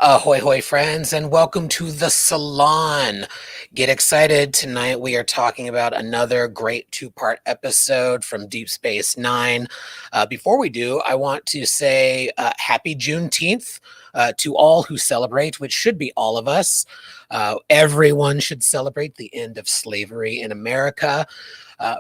Ahoy, hoy, friends, and welcome to the Salon. Get excited. Tonight we are talking about another great two-part episode from Deep Space Nine. Before we do, I want to say happy Juneteenth to all who celebrate, which should be all of us. Everyone should celebrate the end of slavery in America.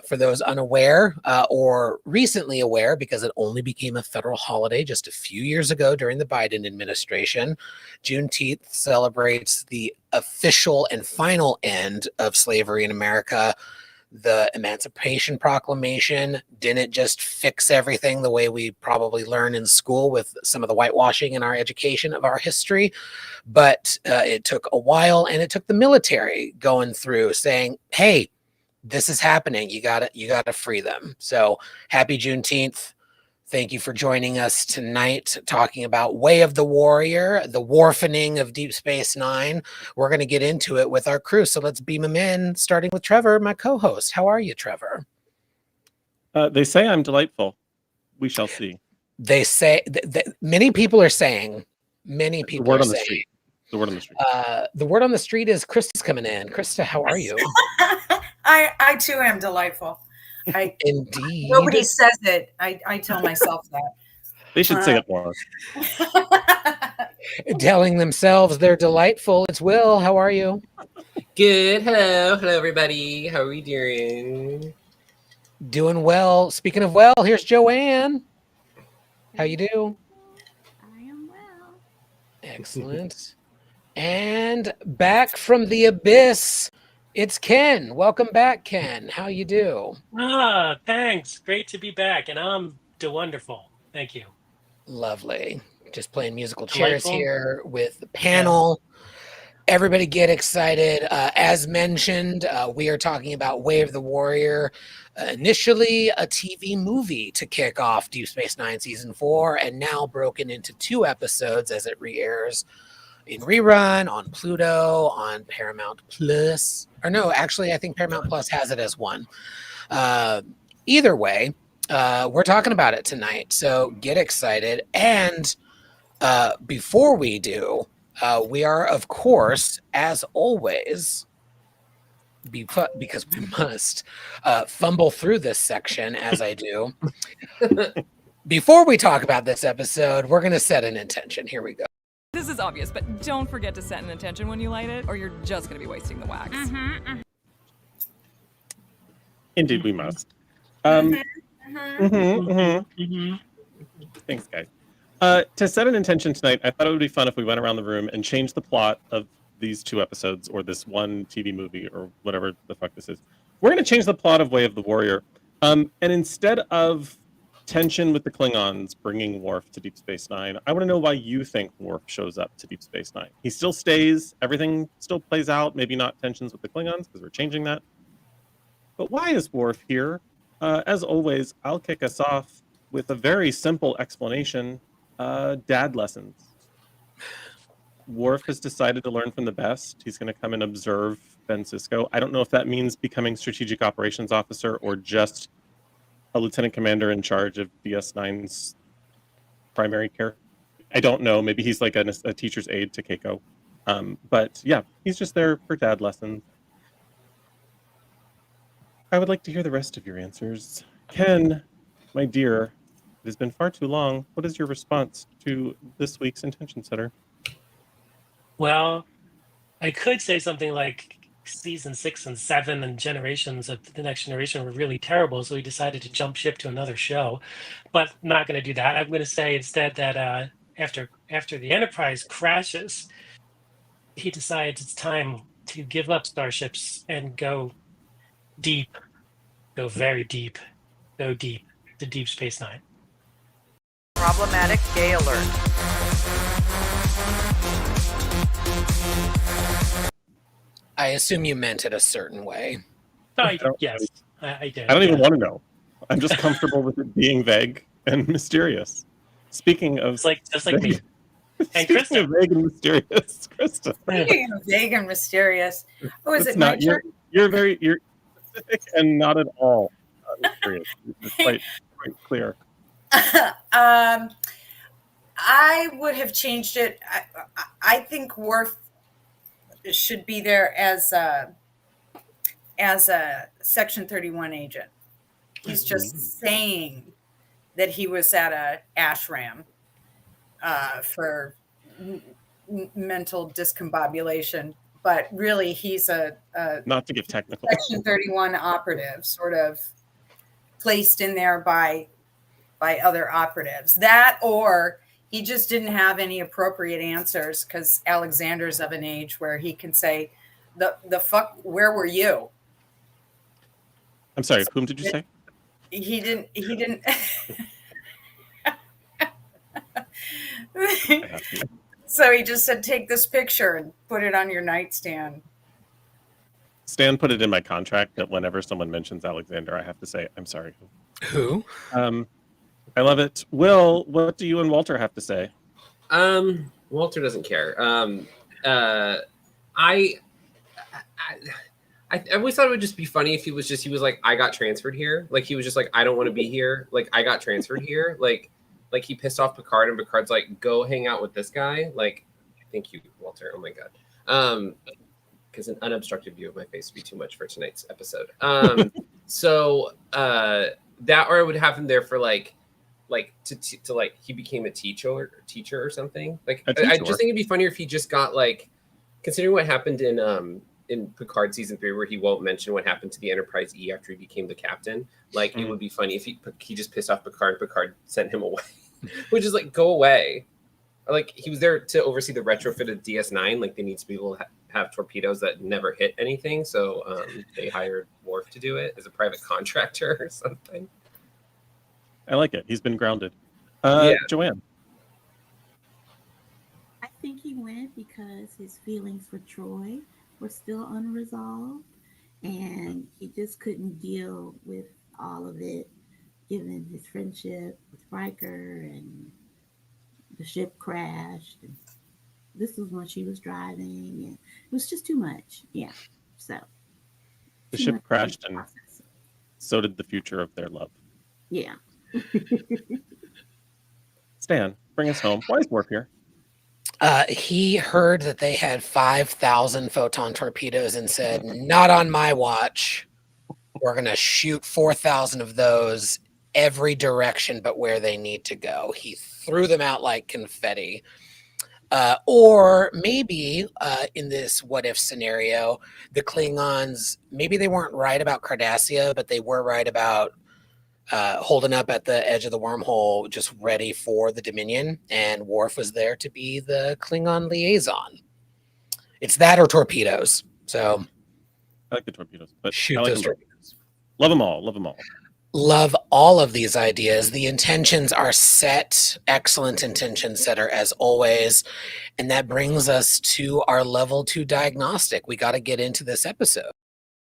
For those unaware or recently aware, because it only became a federal holiday just a few years ago during the Biden administration, Juneteenth celebrates the official and final end of slavery in America. The Emancipation Proclamation didn't just fix everything the way we probably learn in school with some of the whitewashing in our education of our history, but it took a while, and it took the military going through saying, hey, this is happening. You gotta free them. So happy Juneteenth. Thank you for joining us tonight, talking about Way of the Warrior, the Worfining of Deep Space Nine. We're going to get into it with our crew, so let's beam them in, starting with Trevor, my co-host. How are you, Trevor? They say I'm delightful. We shall see. They say, many people are saying, many people are saying. The word on the street. The word on the street is Krista's coming in. Krista, how are you? I too am delightful. Indeed. Nobody says it. I tell myself that. They should say it more. Telling themselves they're delightful. It's Will. How are you? Good. Hello, everybody. How are we doing? Doing well. Speaking of well, here's Joanne. How you do? I am well. Excellent. And back from the abyss, it's Ken. Welcome back, Ken. How you do? Thanks. Great to be back, and I'm wonderful. Thank you. Lovely. Just playing musical chairs Delightful. here with the panel. Yeah. Everybody get excited. As mentioned, we are talking about Way of the Warrior. Initially a TV movie to kick off Deep Space Nine Season 4, and now broken into 2 episodes as it re-airs in rerun on Pluto, on Paramount Plus. Or no, actually, I think Paramount Plus has it as one. Either way, we're talking about it tonight, so get excited. And before we do, we are, of course, as always, because we must fumble through this section as I do. Before we talk about this episode, we're going to set an intention. Here we go. This is obvious, but don't forget to set an intention when you light it, or you're just going to be wasting the wax. Indeed, we must. Thanks, guys. To set an intention tonight, I thought it would be fun if we went around the room and changed the plot of these 2 episodes, or this one TV movie, or whatever the fuck this is. We're going to change the plot of Way of the Warrior. And instead of tension with the Klingons bringing Worf to Deep Space Nine, I want to know why you think Worf shows up to Deep Space Nine. He still stays, everything still plays out, maybe not tensions with the Klingons, because we're changing that. But why is Worf here? As always, I'll kick us off with a very simple explanation. Dad lessons. Worf has decided to learn from the best. He's going to come and observe Ben Sisko. I don't know if that means becoming strategic operations officer or just a lieutenant commander in charge of DS9's primary care. I don't know. Maybe he's like a teacher's aide to Keiko. But yeah, he's just there for dad lessons. I would like to hear the rest of your answers. Ken, my dear, it has been far too long. What is your response to this week's intention setter? Well, I could say something like season 6 and 7 and Generations of the Next Generation were really terrible, so we decided to jump ship to another show. But I'm not going to do that. I'm going to say instead that after the Enterprise crashes, he decides it's time to give up starships and go deep, go very deep, go deep to Deep Space Nine. Problematic gay alert. I assume you meant it a certain way. Yes, I did. I don't even want to know. I'm just comfortable with it being vague and mysterious. Speaking of just like me. And speaking Krista. of vague and mysterious, Krista. Speaking of vague and mysterious. Oh, is it my turn? You're specific and not at all mysterious. It's quite clear. I would have changed it. I think Worf should be there as a Section 31 agent. He's just saying that he was at a ashram for mental discombobulation, but really he's a Not to get technical. Section 31 operative, sort of placed in there by other operatives. That, or he just didn't have any appropriate answers because Alexander's of an age where he can say, the fuck, where were you? I'm sorry, whom did you say? He didn't. So he just said, take this picture and put it on your nightstand. Stan put it in my contract that whenever someone mentions Alexander, I have to say, I'm sorry. Who? I love it. Will, what do you and Walter have to say? Walter doesn't care. I always thought it would just be funny if he was like, I got transferred here. Like, he was just like, I don't want to be here. Like, I got transferred here. Like he pissed off Picard, and Picard's like, go hang out with this guy. Like, thank you, Walter. Oh my God. Because an unobstructed view of my face would be too much for tonight's episode. So that, or I would have him there for like to like he became a teacher or something. Like, I just think it'd be funnier if he just got, like, considering what happened in Picard season 3, where he won't mention what happened to the Enterprise E after he became the captain. Like, it would be funny if he just pissed off Picard. Picard sent him away, which is like, go away. Or like, he was there to oversee the retrofit of DS9. Like, they need to be able to have torpedoes that never hit anything. So they hired Worf to do it as a private contractor or something. I like it. He's been grounded. Joanne. I think he went because his feelings for Troy were still unresolved, and he just couldn't deal with all of it, given his friendship with Riker, and the ship crashed. And this was when she was driving, and it was just too much. Yeah. So the ship crashed, and so did the future of their love. Yeah. Stan, bring us home. Why is Worf here? He heard that they had 5,000 photon torpedoes and said, not on my watch. We're going to shoot 4,000 of those every direction but where they need to go. He threw them out like confetti. Or maybe in this what if scenario, the Klingons, maybe they weren't right about Cardassia, but they were right about holding up at the edge of the wormhole, just ready for the Dominion, and Worf was there to be the Klingon liaison. It's that or torpedoes. So I like the torpedoes, but shoot like those torpedoes. Love them all. Love them all. Love all of these ideas. The intentions are set. Excellent intention setter as always. And that brings us to our level 2 diagnostic. We got to get into this episode.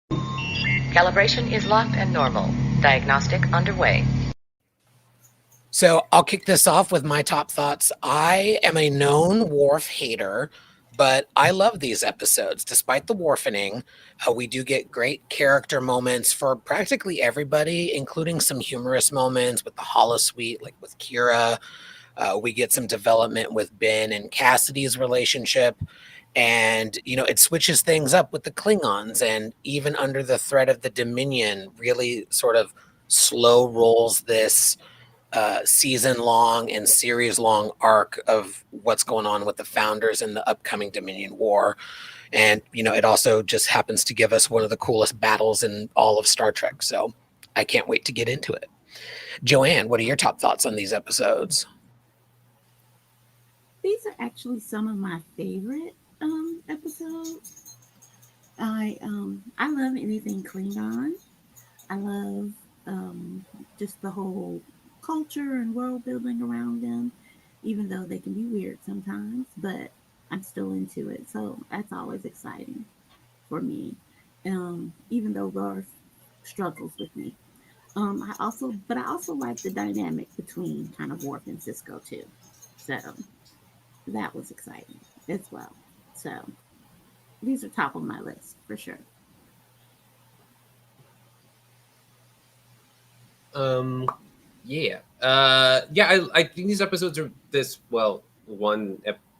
Calibration is locked and normal. Diagnostic underway. So I'll kick this off with my top thoughts. I am a known Worf hater, but I love these episodes. Despite the Worfining, we do get great character moments for practically everybody, including some humorous moments with the holosuite, like with Kira. We get some development with Ben and Cassidy's relationship. And, you know, it switches things up with the Klingons, and even under the threat of the Dominion, really sort of slow rolls this season-long and series-long arc of what's going on with the Founders and the upcoming Dominion War. And, you know, it also just happens to give us one of the coolest battles in all of Star Trek. So I can't wait to get into it. Joanne, what are your top thoughts on these episodes? These are actually some of my favorite episodes. I love anything Klingon. I love just the whole culture and world building around them, even though they can be weird sometimes, but I'm still into it. So that's always exciting for me. Even though Worf struggles with me. I also like the dynamic between kind of Worf and Cisco too. So that was exciting as well. So these are top of my list for sure. Yeah. I think these episodes are one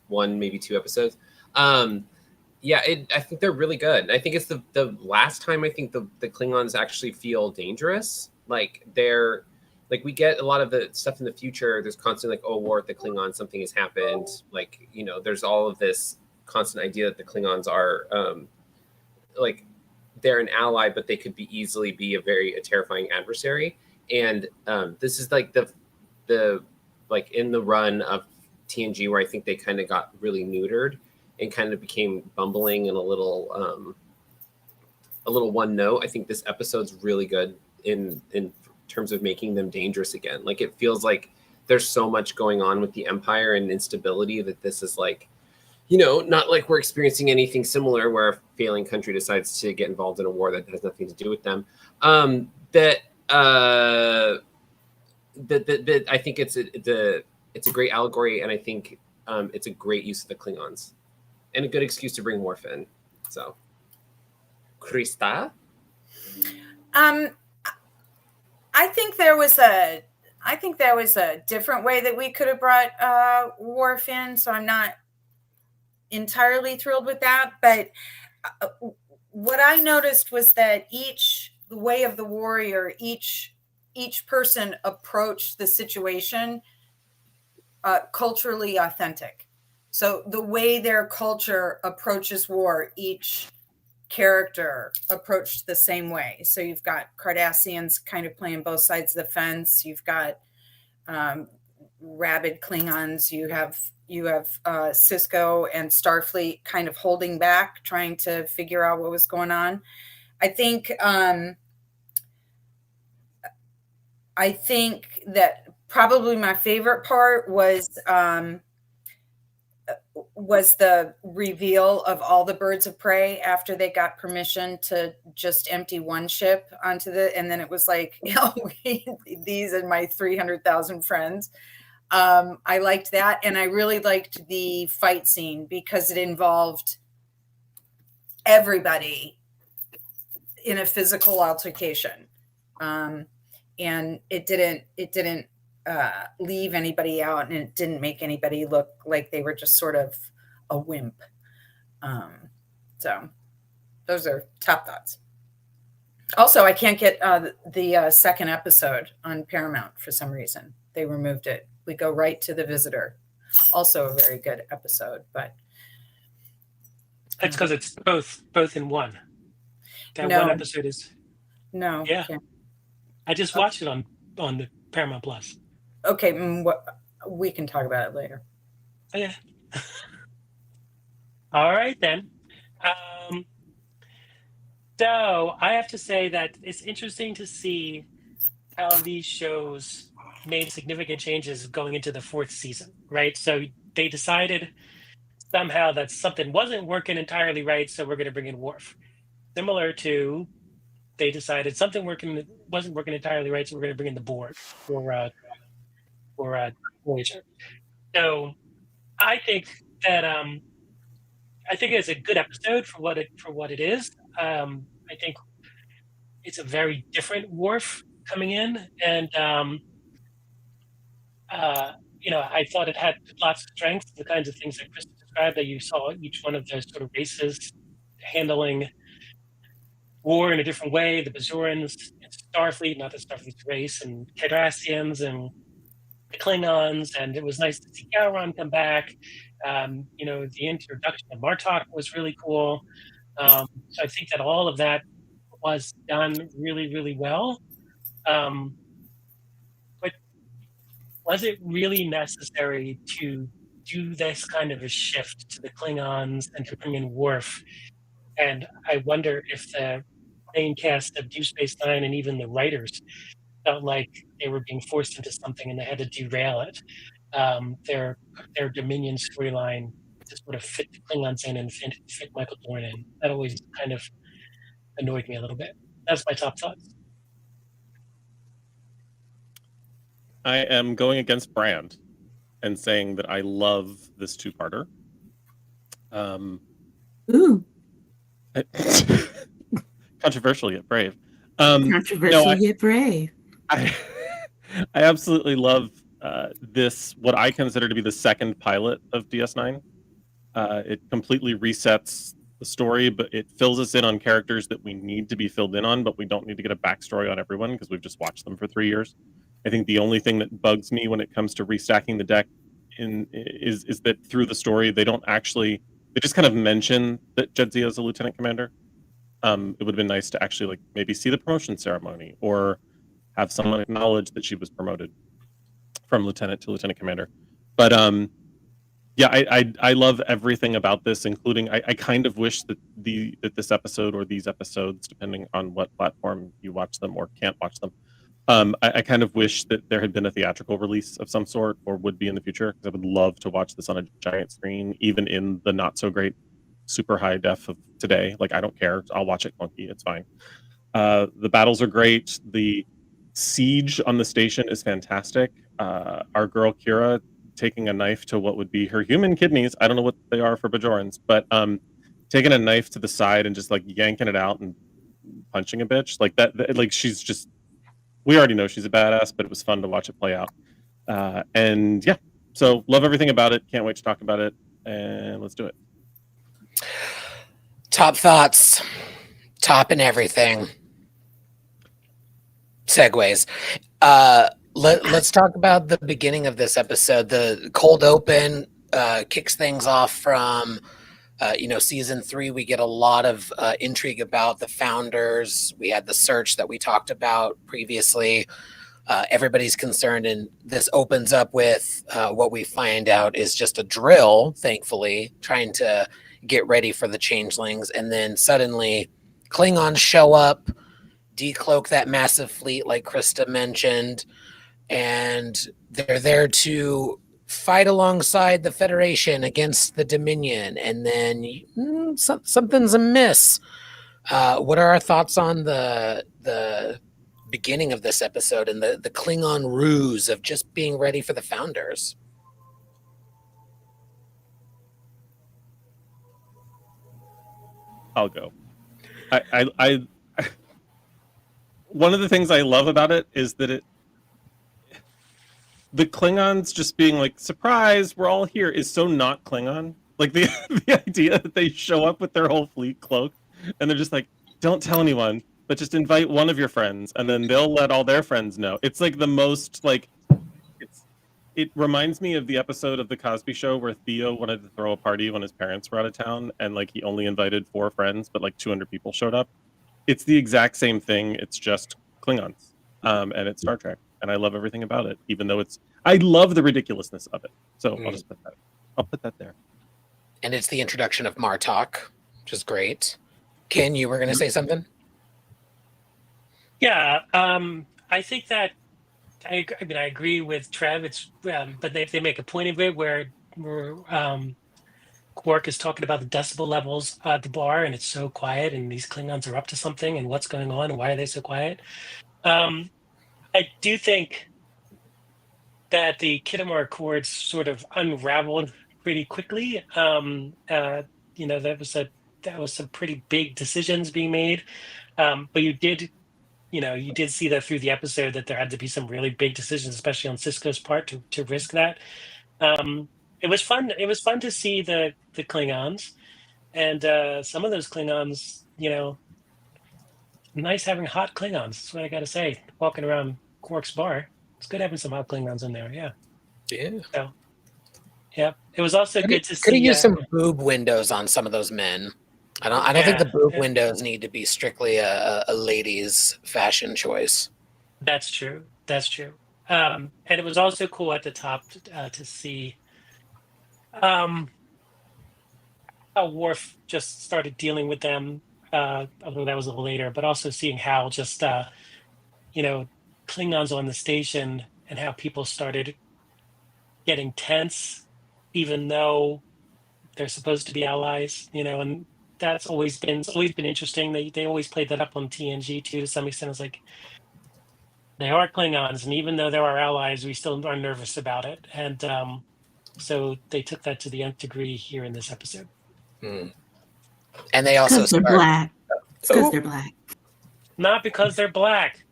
maybe two episodes. I think they're really good. I think it's the last time I think the Klingons actually feel dangerous. Like they're like we get a lot of the stuff in the future. There's constantly like, oh, war with the Klingons, something has happened. Like, you know, there's all of this constant idea that the Klingons are like they're an ally, but they could easily be a terrifying adversary. And this is like the like in the run of TNG where I think they kind of got really neutered and kind of became bumbling and a little one note. I think this episode's really good in terms of making them dangerous again. Like it feels like there's so much going on with the Empire and instability that this is like, you know, not like we're experiencing anything similar where a failing country decides to get involved in a war that has nothing to do with them. I think it's a great allegory, and I think it's a great use of the Klingons and a good excuse to bring Worf in. So, Krista? I think there was a different way that we could have brought Worf in, so I'm not entirely thrilled with that. But what I noticed was that each way of the warrior, each person approached the situation culturally authentic. So the way their culture approaches war, each character approached the same way. So you've got Cardassians kind of playing both sides of the fence. You've got rabid Klingons. You have Cisco and Starfleet kind of holding back, trying to figure out what was going on. I think that probably my favorite part was the reveal of all the birds of prey after they got permission to just empty one ship onto and then it was like, you know, these are my 300,000 friends. I liked that. And I really liked the fight scene because it involved everybody in a physical altercation. And it didn't leave anybody out, and it didn't make anybody look like they were just sort of a wimp. So those are top thoughts. Also, I can't get the second episode on Paramount for some reason. They removed it. We go right to The Visitor. Also a very good episode, but it's because it's both in one. That one episode is yeah. I just watched it on the Paramount Plus. Okay, we can talk about it later. Oh, yeah. All right then. So I have to say that it's interesting to see how these shows made significant changes going into the fourth season, right? So they decided somehow that something wasn't working entirely right, so we're going to bring in Worf. Similar to they decided something wasn't working entirely right, so we're going to bring in the Borg for Voyager. So I think that I think it's a good episode for what it is. I think it's a very different Worf coming in, and you know, I thought it had lots of strengths, the kinds of things that Chris described, that you saw each one of those sort of races handling war in a different way. The Bazurans, Starfleet, not the Starfleet's race, and Cardassians, and the Klingons, and it was nice to see Gowron come back. You know, the introduction of Martok was really cool. So I think that all of that was done really, really well. But was it really necessary to do this kind of a shift to the Klingons and to bring in Worf? And I wonder if the main cast of Deep Space Nine and even the writers felt like they were being forced into something and they had to derail it. Their Dominion storyline to sort of fit the Klingons in and fit Michael Dorn in. That always kind of annoyed me a little bit. That's my top thoughts. I am going against Brand and saying that I love this two-parter. Ooh. Controversial yet brave. Controversial yet brave. I absolutely love this, what I consider to be the second pilot of DS9. It completely resets the story, but it fills us in on characters that we need to be filled in on, but we don't need to get a backstory on everyone because we've just watched them for 3 years. I think the only thing that bugs me when it comes to restacking the deck is that through the story they just kind of mention that Jedzia is a lieutenant commander. It would have been nice to actually like maybe see the promotion ceremony or have someone acknowledge that she was promoted from lieutenant to lieutenant commander. But yeah, I love everything about this, including I kind of wish that this episode or these episodes, depending on what platform you watch them or can't watch them, I kind of wish that there had been a theatrical release of some sort, or would be in the future, because I would love to watch this on a giant screen, even in the not so great super high def of today. Like, I don't care, I'll watch it clunky, it's fine. The battles are great. The siege on the station is fantastic. Our girl Kira taking a knife to what would be her human kidneys. I don't know what they are for Bajorans, but taking a knife to the side and just like yanking it out and punching a bitch like that. Like, she's just, we already know she's a badass, but it was fun to watch it play out. And yeah, so love everything about it. Can't wait to talk about it. And let's do it. Top thoughts, top and everything. Segues. Let's talk about the beginning of this episode. The cold open kicks things off from season 3. We get a lot of intrigue about the founders. We had the search that we talked about previously. Everybody's concerned, and this opens up with what we find out is just a drill, thankfully, trying to get ready for the changelings. And then suddenly Klingons show up, decloak that massive fleet like Krista mentioned, and they're there to fight alongside the Federation against the Dominion. And then something's amiss. What are our thoughts on the beginning of this episode and the Klingon ruse of just being ready for the founders? I'll go. I one of the things I love about it is that the Klingons just being like, surprise, we're all here, is so not Klingon. Like the idea that they show up with their whole fleet cloaked and they're just like, don't tell anyone, but just invite one of your friends and then they'll let all their friends know. It's like the most like, it reminds me of the episode of The Cosby Show where Theo wanted to throw a party when his parents were out of town and like he only invited 4 friends, but like 200 people showed up. It's the exact same thing. It's just Klingons, and it's Star Trek, and I love everything about it. Even though I love the ridiculousness of it. So I'll put that there. And it's the introduction of Martok, which is great. Ken, you were going to say something? Yeah, I think that I agree with Trev. It's but they make a point of it where Quark is talking about the decibel levels at the bar, and it's so quiet, and these Klingons are up to something, and what's going on, and why are they so quiet? I do think that the Khitomer Accords sort of unraveled pretty quickly. That was some pretty big decisions being made, but you did see that through the episode that there had to be some really big decisions, especially on Sisko's part, to risk that. It was fun. It was fun to see the Klingons, and some of those Klingons, nice having hot Klingons. That's what I got to say. Walking around Quark's bar, it's good having some hot Klingons in there. Yeah. Yeah. So, yeah. It was also good to see. Could have used some boob windows on some of those men. I don't think the boob windows need to be strictly a lady's fashion choice. That's true. And it was also cool at the top to see how Worf just started dealing with them, although that was a little later, but also seeing how just, Klingons on the station and how people started getting tense, even though they're supposed to be allies, and that's always been interesting. They always played that up on TNG too, to some extent. It's like, they are Klingons, and even though they're our allies, we still are nervous about it. And so they took that to the nth degree here in this episode. And they also because they're black. Because they're black. Not because they're black.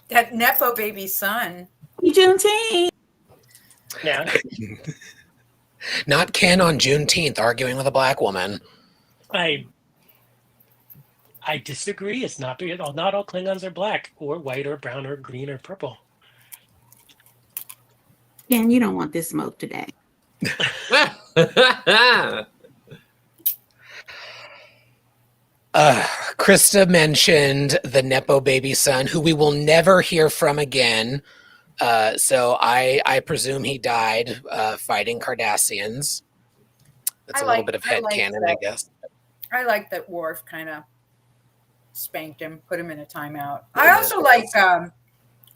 That Nepo baby son. Juneteenth. Yeah. Not Ken on Juneteenth arguing with a black woman. I disagree. It's not all Klingons are black or white or brown or green or purple. Ken, you don't want this smoke today. Krista mentioned the Nepo baby son, who we will never hear from again. So I presume he died fighting Cardassians. That's a little bit of headcanon, I guess. I like that Worf kind of spanked him, put him in a timeout. I also like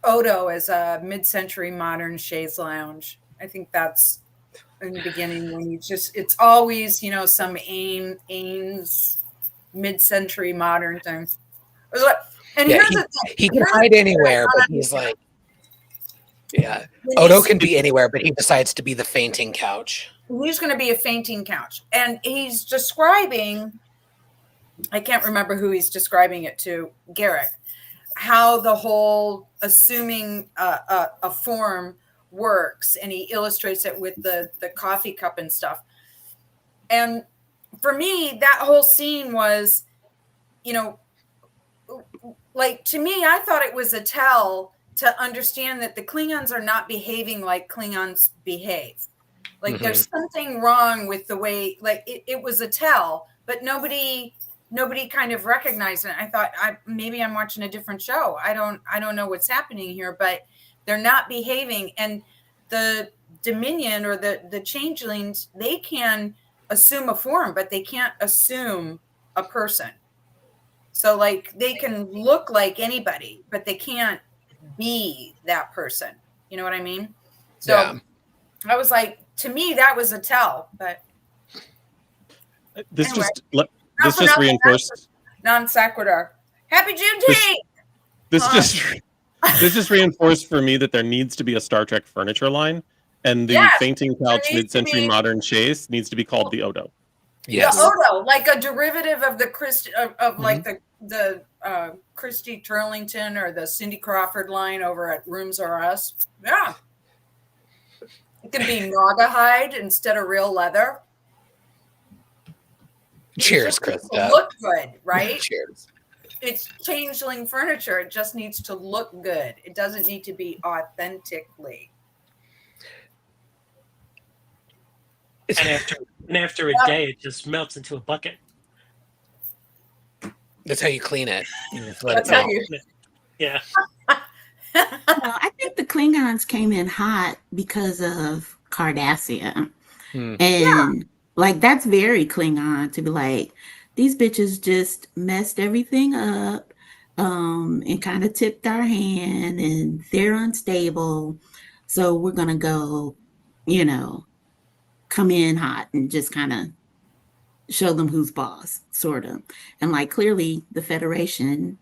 Odo as a mid-century modern chaise lounge. I think that's in the beginning when it's always, some Ains mid-century modern thing. And here's the thing. He can hide anywhere, but he's like, yeah. Odo can be anywhere, but he decides to be the fainting couch. He's going to be a fainting couch. And he's describing, I can't remember who he's describing it to, Garrick, how the whole assuming a form works. And he illustrates it with the coffee cup and stuff. And for me, that whole scene was, like, to me, I thought it was a tell to understand that the Klingons are not behaving like Klingons behave. Like there's something wrong with the way, like it was a tell, but nobody kind of recognized it. I thought maybe I'm watching a different show. I don't know what's happening here, but they're not behaving. And the Dominion or the changelings, they can assume a form, but they can't assume a person. So like they can look like anybody, but they can't be that person. You know what I mean? So yeah. I was like, to me, that was a tell, but this just reinforced non sequitur. Happy Juneteenth. This just reinforced for me that there needs to be a Star Trek furniture line, and the fainting couch mid-century modern chaise needs to be called the Odo. Yes, the Odo, like a derivative of the like the Christy Turlington or the Cindy Crawford line over at Rooms R Us. Yeah. It can be Naugahyde instead of real leather. Cheers, Krista. Look good, right? Cheers. It's changeling furniture. It just needs to look good. It doesn't need to be authentically. And after a day, it just melts into a bucket. That's how you clean it. Yeah. Well, I think the Klingons came in hot because of Cardassian. And like that's very Klingon to be like, these bitches just messed everything up and kind of tipped our hand and they're unstable. So we're going to go, come in hot and just kind of show them who's boss, sort of. And like clearly the Federation,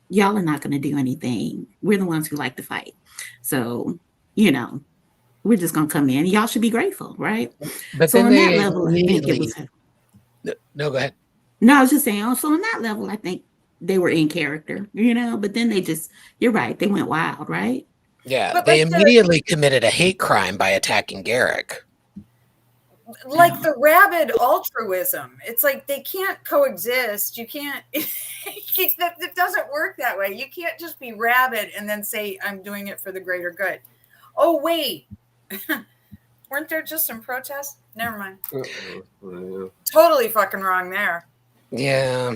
y'all are not going to do anything. We're the ones who like to fight. So, we're just going to come in. Y'all should be grateful, right? But so then on that level, I think it was... No, go ahead. No, I was just saying, so on that level, I think they were in character, but then they just, you're right, they went wild, right? Yeah, but they immediately committed a hate crime by attacking Garrick. Like the rabid altruism. It's like they can't coexist. You can't, it doesn't work that way. You can't just be rabid and then say, I'm doing it for the greater good. Oh, wait. Weren't there just some protests? Never mind. Totally fucking wrong there. Yeah.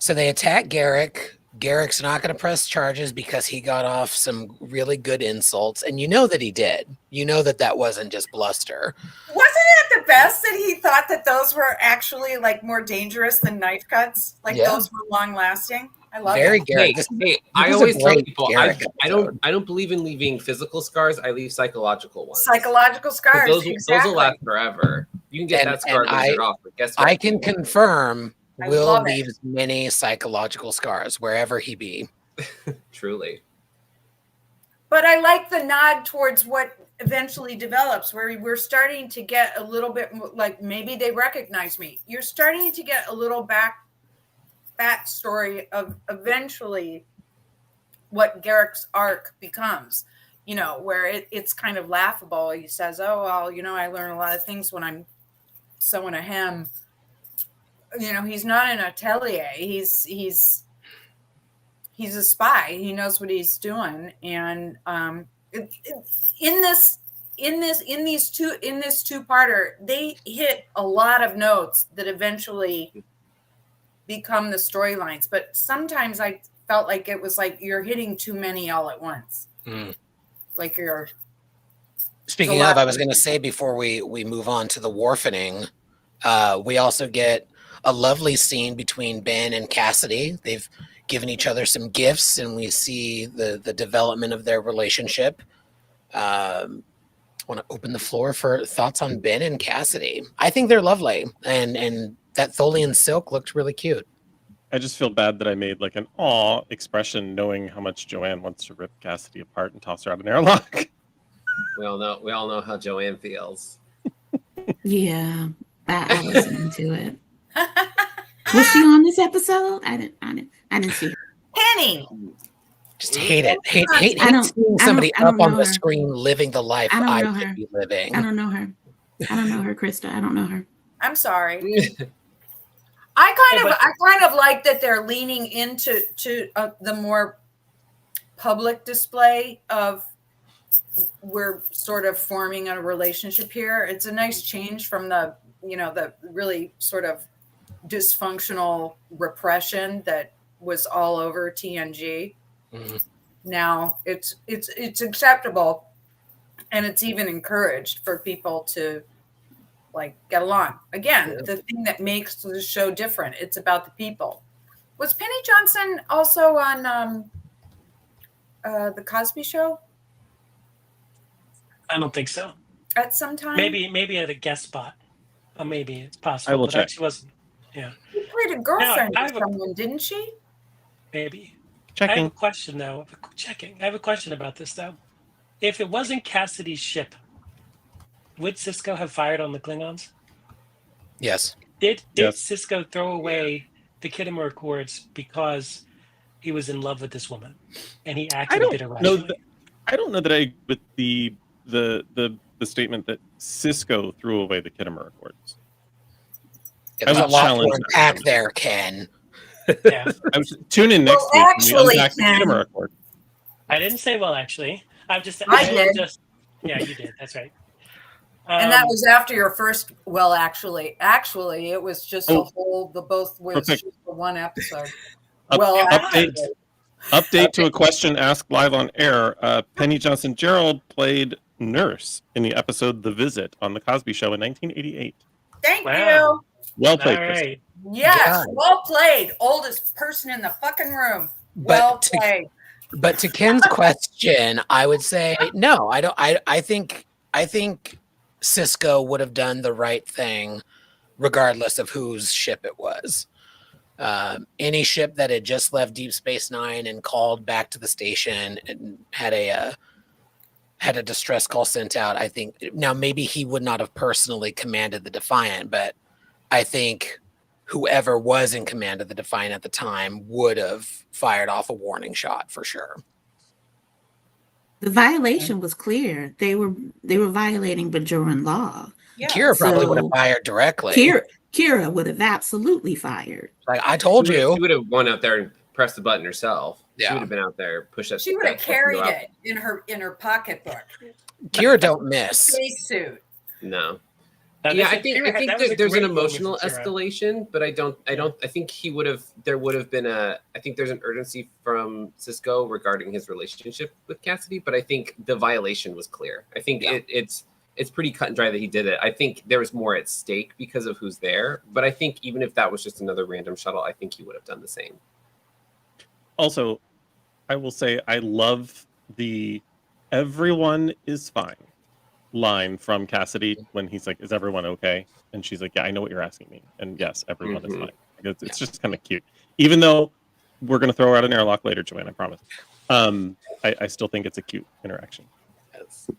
So they attack Garrick. Garrick's not going to press charges because he got off some really good insults. And you know that he did. You know that wasn't just bluster. Wasn't it the best that he thought that those were actually like more dangerous than knife cuts? Like those were long lasting? I love it. Garrick. Hey, I always tell people I don't believe in leaving physical scars. I leave psychological ones. Psychological scars. Those will last forever. You can get that scar off, but guess what? I can confirm Will leaves many psychological scars wherever he be. Truly. But I like the nod towards what eventually develops, where we're starting to get a little bit like maybe they recognize me. You're starting to get a little backstory of eventually what Garrick's arc becomes, where it's kind of laughable. He says, oh, well, I learn a lot of things when I'm sewing a hem. He's not an atelier. He's a spy. He knows what he's doing. And in this two-parter, they hit a lot of notes that eventually become the storylines. But sometimes I felt like it was like you're hitting too many all at once. Like you're. Speaking of, I was going to say before we move on to the Worfining, we also get a lovely scene between Ben and Cassidy. They've given each other some gifts, and we see the development of their relationship. I want to open the floor for thoughts on Ben and Cassidy. I think they're lovely, and that Tholian silk looked really cute. I just feel bad that I made like an aw expression knowing how much Joanne wants to rip Cassidy apart and toss her out an airlock. We all know how Joanne feels. Yeah, I was into it. Was she on this episode? I didn't see her. Penny. Just hate it. Hate seeing somebody up on the screen living the life I could be living. I don't know her. Krista. I don't know her. I'm sorry. I kind of like that they're leaning into the more public display of we're sort of forming a relationship here. It's a nice change from the really sort of dysfunctional repression that was all over TNG. Mm-hmm. Now it's acceptable, and it's even encouraged for people to get along. Again, the thing that makes the show different, it's about the people. Was Penny Johnson also on the Cosby Show? I don't think so. At some time? Maybe at a guest spot. Or maybe it's possible. I will check. She wasn't. Yeah. She played a girlfriend of someone, didn't she? Maybe. Checking. I have a question though. I have a question about this though. If it wasn't Cassidy's ship, would Cisco have fired on the Klingons? Yes. Did Cisco throw away the Kittimer Accords because he was in love with this woman and he acted a bit irrationally? I don't know that I agree with the statement that Cisco threw away the Kittimer Accords. Yeah, there's a lot to unpack there, Ken. Yeah. I was tune in next week when we unpack the Kittimer Accord. I didn't say well actually. I did. Yeah, you did. That's right. And that was after your first. Well, actually, it was just the both was just the one episode. Update to a question asked live on air. Penny Johnson Gerald played Nurse in the episode The Visit on The Cosby Show in 1988. Thank you. Well played, All right. Yes, well played. Oldest person in the fucking room. Well played. But to Ken's question, I would say no. I don't. I think Cisco would have done the right thing, regardless of whose ship it was. Any ship that had just left Deep Space Nine and called back to the station and had a distress call sent out, I think now maybe he would not have personally commanded the Defiant, but I think whoever was in command of the Defiant at the time would have fired off a warning shot for sure. The violation was clear. They were violating Bajoran law. Yeah. Kira probably would have fired directly. Kira would have absolutely fired. Like I told you, she would have gone out there and pressed the button herself. Yeah. She would have been out there, pushed that. She would have carried it in her pocketbook. Kira don't miss. Spacesuit. No. I think there's an emotional escalation, but I think there would have been I think there's an urgency from Cisco regarding his relationship with Cassidy, but I think the violation was clear. I think it's pretty cut and dry that he did it. I think there was more at stake because of who's there, but I think even if that was just another random shuttle, I think he would have done the same. Also, I will say I love the "everyone is fine" line from Cassidy when he's like, "Is everyone okay?" And she's like, "Yeah, I know what you're asking me." And yes, everyone is fine. It's just kind of cute. Even though we're going to throw her out an airlock later, Joanne, I promise. I still think it's a cute interaction. Yes.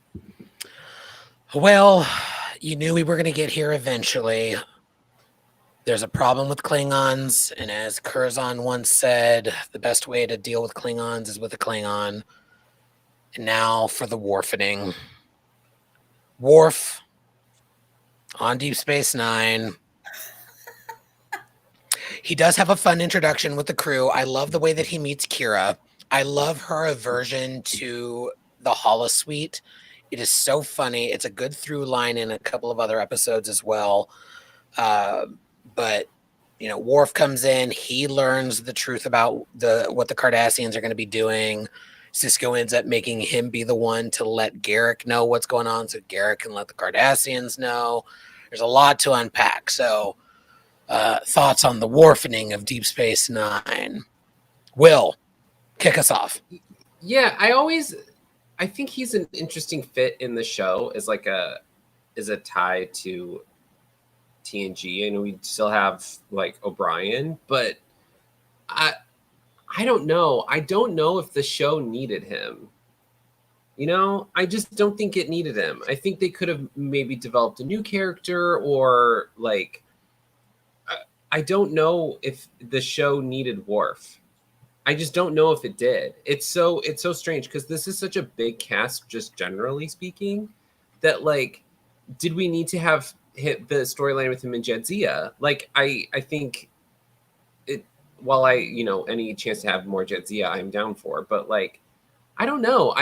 Well, you knew we were going to get here eventually. There's a problem with Klingons, and as Curzon once said, the best way to deal with Klingons is with a Klingon. And now for the Worfining. Worf on Deep Space Nine. He does have a fun introduction with the crew. I love the way that he meets Kira. I love her aversion to the holosuite. It is so funny. It's a good through line in a couple of other episodes as well. But you know, Worf comes in. He learns the truth about what the Cardassians are going to be doing. Sisko ends up making him be the one to let Garrick know what's going on, so Garrick can let the Cardassians know. There's a lot to unpack. So, thoughts on the Worfining of Deep Space Nine? Will, kick us off. Yeah, I think he's an interesting fit in the show as a tie to TNG. I know we still have like O'Brien, but I don't know. I don't know if the show needed him. You know, I just don't think it needed him. I think they could have maybe developed a new character, or like, I don't know if the show needed Worf. I just don't know if it did. It's so strange because this is such a big cast, just generally speaking, that like, did we need to have hit the storyline with him and Jadzia? Like, I think it. While any chance to have more Jadzia, I'm down for. But like, I don't know.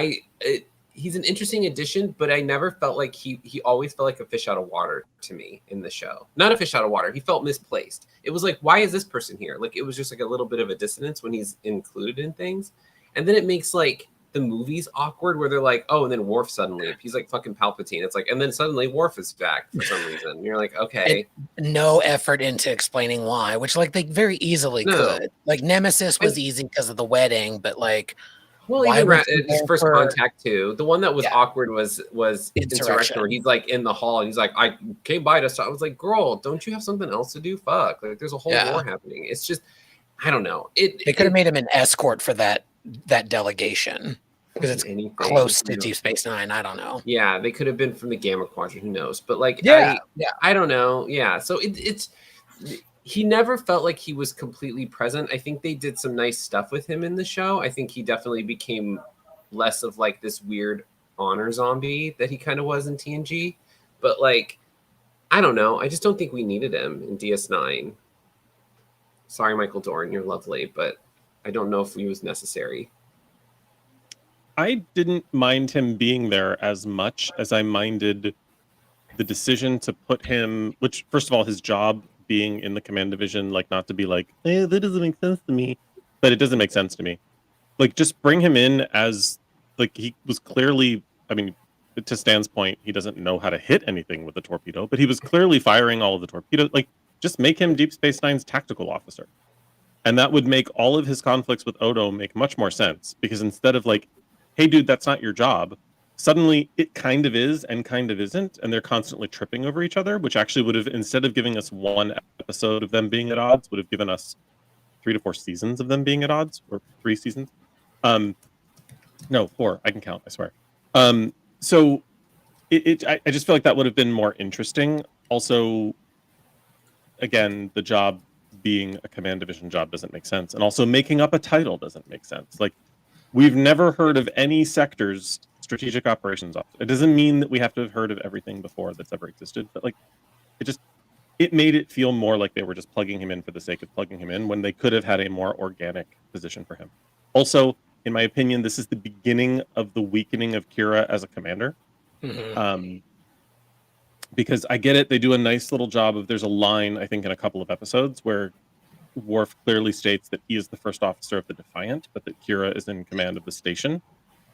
He's an interesting addition, but I never felt like he always felt like a fish out of water to me in the show. Not a fish out of water. He felt misplaced. It was like, why is this person here? Like, it was just like a little bit of a dissonance when he's included in things. And then it makes like the movies awkward where they're like, oh, and then Worf suddenly, if he's like fucking Palpatine, it's like, and then suddenly Worf is back for some reason. And you're like, okay. No effort into explaining why, which like they very easily could. Like Nemesis was easy because of the wedding, but like, well, even his first contact too. The one that was awkward was Insurrection, where he's like in the hall and he's like, I came by to stop. I was like, girl, don't you have something else to do? Fuck, like there's a whole war happening. It's just, I don't know. They could have made him an escort for that delegation because it's close to Deep Space Nine. I don't know. Yeah, they could have been from the Gamma Quadrant. Who knows? But like, I don't know. Yeah, so it's. He never felt like he was completely present. I think they did some nice stuff with him in the show. I think he definitely became less of like this weird honor zombie that he kind of was in TNG. But like, I don't know. I just don't think we needed him in DS9. Sorry, Michael Dorn, you're lovely, but I don't know if he was necessary. I didn't mind him being there as much as I minded the decision to put him, which first of all, his job being in the command division, like not to be like, that doesn't make sense to me, but it doesn't make sense to me. Like just bring him in as like he was clearly, I mean, to Stan's point, he doesn't know how to hit anything with a torpedo, but he was clearly firing all of the torpedoes. Like just make him Deep Space Nine's tactical officer. And that would make all of his conflicts with Odo make much more sense, because instead of like, hey dude, that's not your job, suddenly it kind of is and kind of isn't, and they're constantly tripping over each other, which actually would have, instead of giving us one episode of them being at odds, would have given us 3 to 4 seasons of them being at odds, or 3 seasons. No, 4. I can count, I swear. So I just feel like that would have been more interesting. Also, again, the job being a command division job doesn't make sense, and also making up a title doesn't make sense. Like, we've never heard of any sector's strategic operations officer. It doesn't mean that we have to have heard of everything before that's ever existed, but like, it made it feel more like they were just plugging him in for the sake of plugging him in, when they could have had a more organic position for him. Also, in my opinion, this is the beginning of the weakening of Kira as a commander. Mm-hmm. Because I get it, they do a nice little job of, there's a line, I think, in a couple of episodes where Worf clearly states that he is the first officer of the Defiant, but that Kira is in command of the station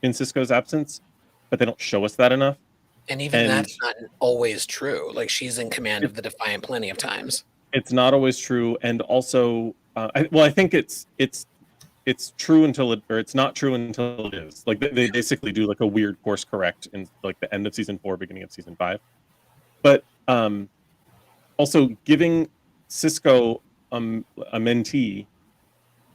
in Sisko's absence, but they don't show us that enough. And even that's not always true. Like, she's in command of the Defiant plenty of times. It's not always true, and also, I think it's true until it, or it's not true until it is. Like, they basically do like a weird course correct in like the end of season 4, beginning of season 5. But also giving Sisko a mentee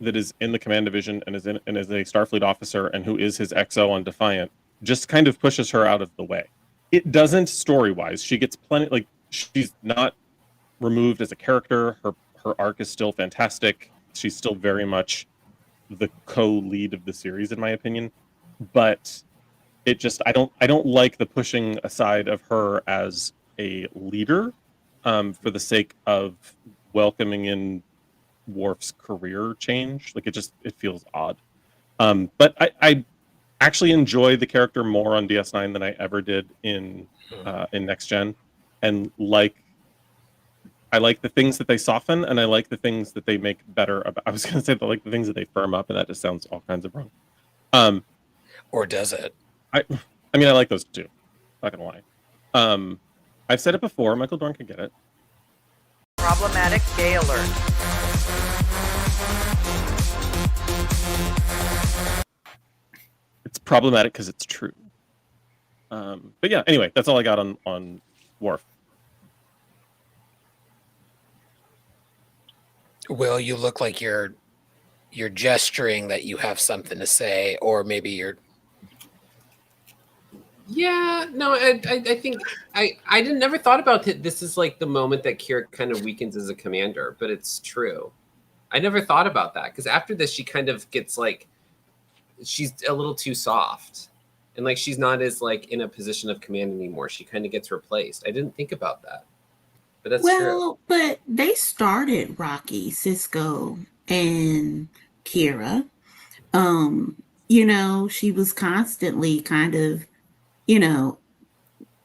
that is in the command division and is a Starfleet officer and who is his XO on Defiant just kind of pushes her out of the way. It doesn't story-wise. She gets plenty, like, she's not removed as a character. Her arc is still fantastic. She's still very much the co-lead of the series, in my opinion. But it just I don't like the pushing aside of her as a leader for the sake of welcoming in Worf's career change. Like it feels odd. But I actually enjoy the character more on DS9 than I ever did in Next Gen, and I like the things that they soften, and I like the things that they make better. I was going to say that, like the things that they firm up, and that just sounds all kinds of wrong. Or does it? I mean, I like those too. Not gonna lie. I've said it before. Michael Dorn can get it. Problematic gay alert. It's problematic because it's true. But yeah, anyway, that's all I got on Worf. Will, you look like you're gesturing that you have something to say, or maybe you're. Yeah, no, I think I never thought about it. This is like the moment that Kira kind of weakens as a commander, but it's true. I never thought about that because after this, she kind of gets like she's a little too soft, and like she's not as like in a position of command anymore. She kind of gets replaced. I didn't think about that, but that's true. But they started Rocky, Cisco, and Kira. She was constantly kind of,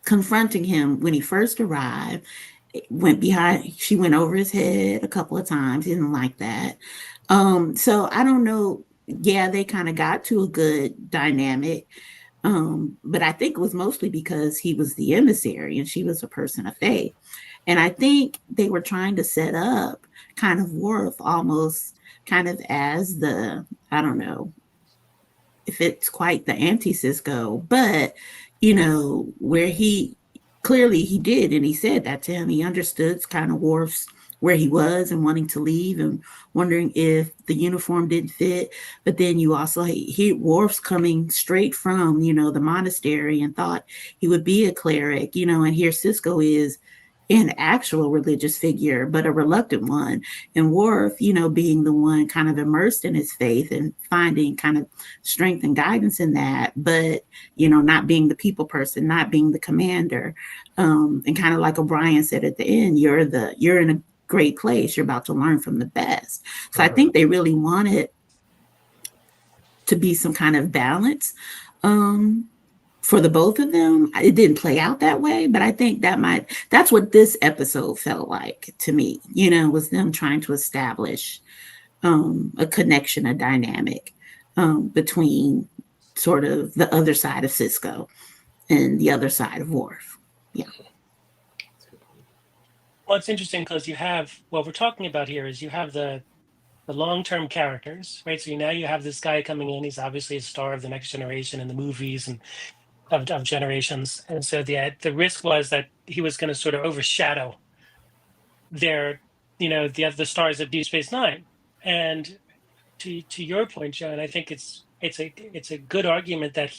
confronting him when he first arrived. She went over his head a couple of times. He didn't like that. So I don't know. Yeah, they kind of got to a good dynamic. But I think it was mostly because he was the emissary and she was a person of faith. And I think they were trying to set up kind of Worf almost kind of as the, I don't know if it's quite the anti-Cisco, but, where he did. And he said that to him. He understood kind of Worf's where he was and wanting to leave and wondering if the uniform didn't fit. But then you also Worf's coming straight from, the monastery and thought he would be a cleric, and here Cisco is an actual religious figure, but a reluctant one. And Worf, being the one kind of immersed in his faith and finding kind of strength and guidance in that, but, not being the people person, not being the commander. And kind of like O'Brien said at the end, you're in a great place. You're about to learn from the best. So I think they really wanted to be some kind of balance for the both of them. It didn't play out that way, but I think that's what this episode felt like to me, was them trying to establish a connection, a dynamic between sort of the other side of Cisco and the other side of Worf. Yeah. Well, it's interesting because what we're talking about here is you have the long-term characters, right? So now you have this guy coming in. He's obviously a star of the Next Generation in the movies and of generations. And so the risk was that he was going to sort of overshadow the stars of Deep Space Nine. And to your point, John, I think it's a good argument that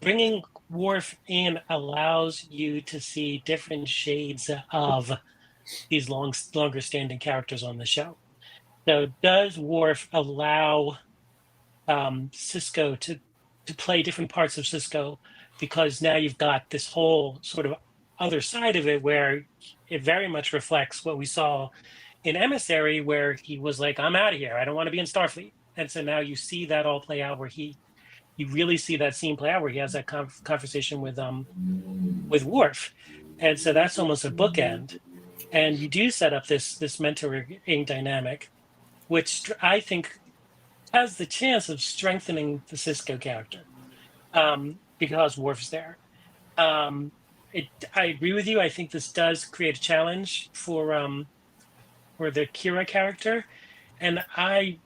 bringing Worf in allows you to see different shades of these longer standing characters on the show. So does Worf allow Cisco to play different parts of Cisco, because now you've got this whole sort of other side of it where it very much reflects what we saw in Emissary, where he was like, I'm out of here. I don't want to be in Starfleet. And so now you see that all play out where you really see that scene play out where he has that conversation with Worf. And so that's almost a bookend. And you do set up this mentoring dynamic, which I think has the chance of strengthening the Cisco character because Worf's there. I agree with you. I think this does create a challenge for the Kira character, and I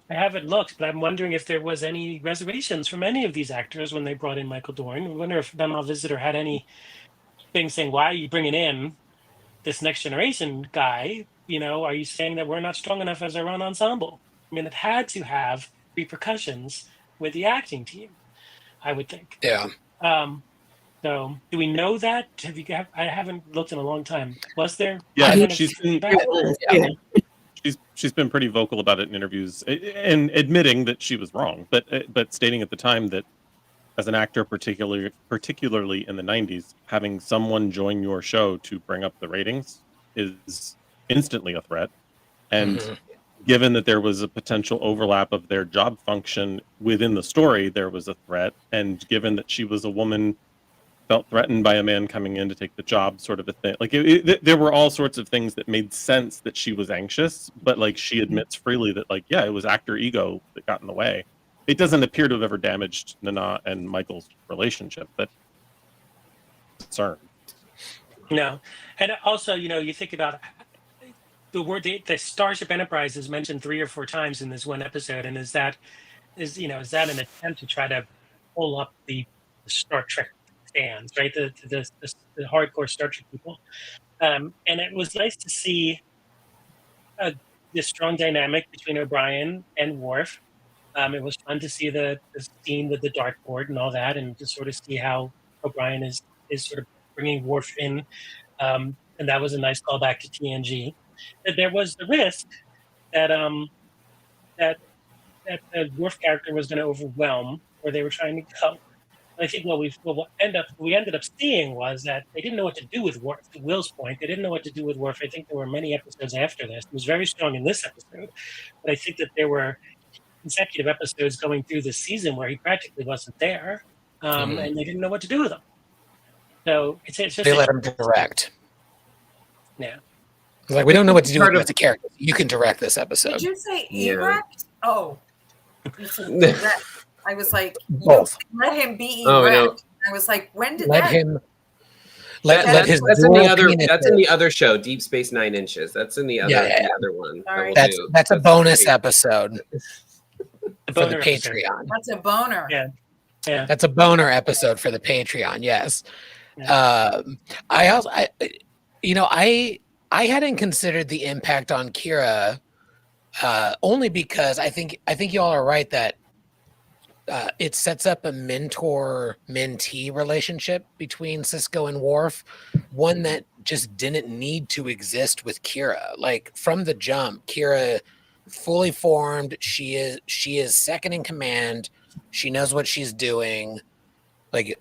haven't looked, but I'm wondering if there was any reservations from any of these actors when they brought in Michael Dorn. I wonder if Memo Visitor had any thing saying, why are you bringing in this Next Generation guy? Are you saying that we're not strong enough as our own ensemble? I mean, it had to have repercussions with the acting team, I would think. Yeah. So, do we know that? I haven't looked in a long time. Was there? Yeah, evidence she's been of that? she's been pretty vocal about it in interviews and admitting that she was wrong, but stating at the time that as an actor, particularly in the 90s, having someone join your show to bring up the ratings is instantly a threat. And Mhm. given that there was a potential overlap of their job function within the story, there was a threat. And given that she was a woman, felt threatened by a man coming in to take the job, sort of a thing. Like there were all sorts of things that made sense that she was anxious, but like she admits freely that like, yeah, it was actor ego that got in the way. It doesn't appear to have ever damaged Nana and Michael's relationship, but concern. No, and also, you think about the word the Starship Enterprise is mentioned 3 or 4 times in this one episode, and is that an attempt to try to pull up the Star Trek fans, right? The hardcore Star Trek people, and it was nice to see this strong dynamic between O'Brien and Worf. It was fun to see the scene with the dartboard and all that, and to sort of see how O'Brien is sort of bringing Worf in, and that was a nice callback to TNG. That there was the risk that that the Worf character was going to overwhelm where they were trying to go. I think what we ended up seeing was that they didn't know what to do with Worf. To Will's point, they didn't know what to do with Worf. I think there were many episodes after this. It was very strong in this episode, but I think that there were consecutive episodes going through this season where he practically wasn't there, and they didn't know what to do with him. So it's just They let him direct. Yeah. Like, we don't know what to do with the character. You can direct this episode. Did you say erect? Oh, you said erect. I was like, both. Let him be erect. Oh, no. I was like, when did let that? him? Let his. That's in the other. That's in the other show, Deep Space 9 Inches. That's in the other. Yeah. The other one. Sorry. That's a bonus episode for the episode. Patreon. That's a boner. Yeah. Yeah. That's a boner episode for the Patreon. Yes. Yeah. I hadn't considered the impact on Kira, only because I think y'all are right that it sets up a mentor-mentee relationship between Sisko and Worf, one that just didn't need to exist with Kira. Like, from the jump, Kira fully formed. She is second in command. She knows what she's doing. Like,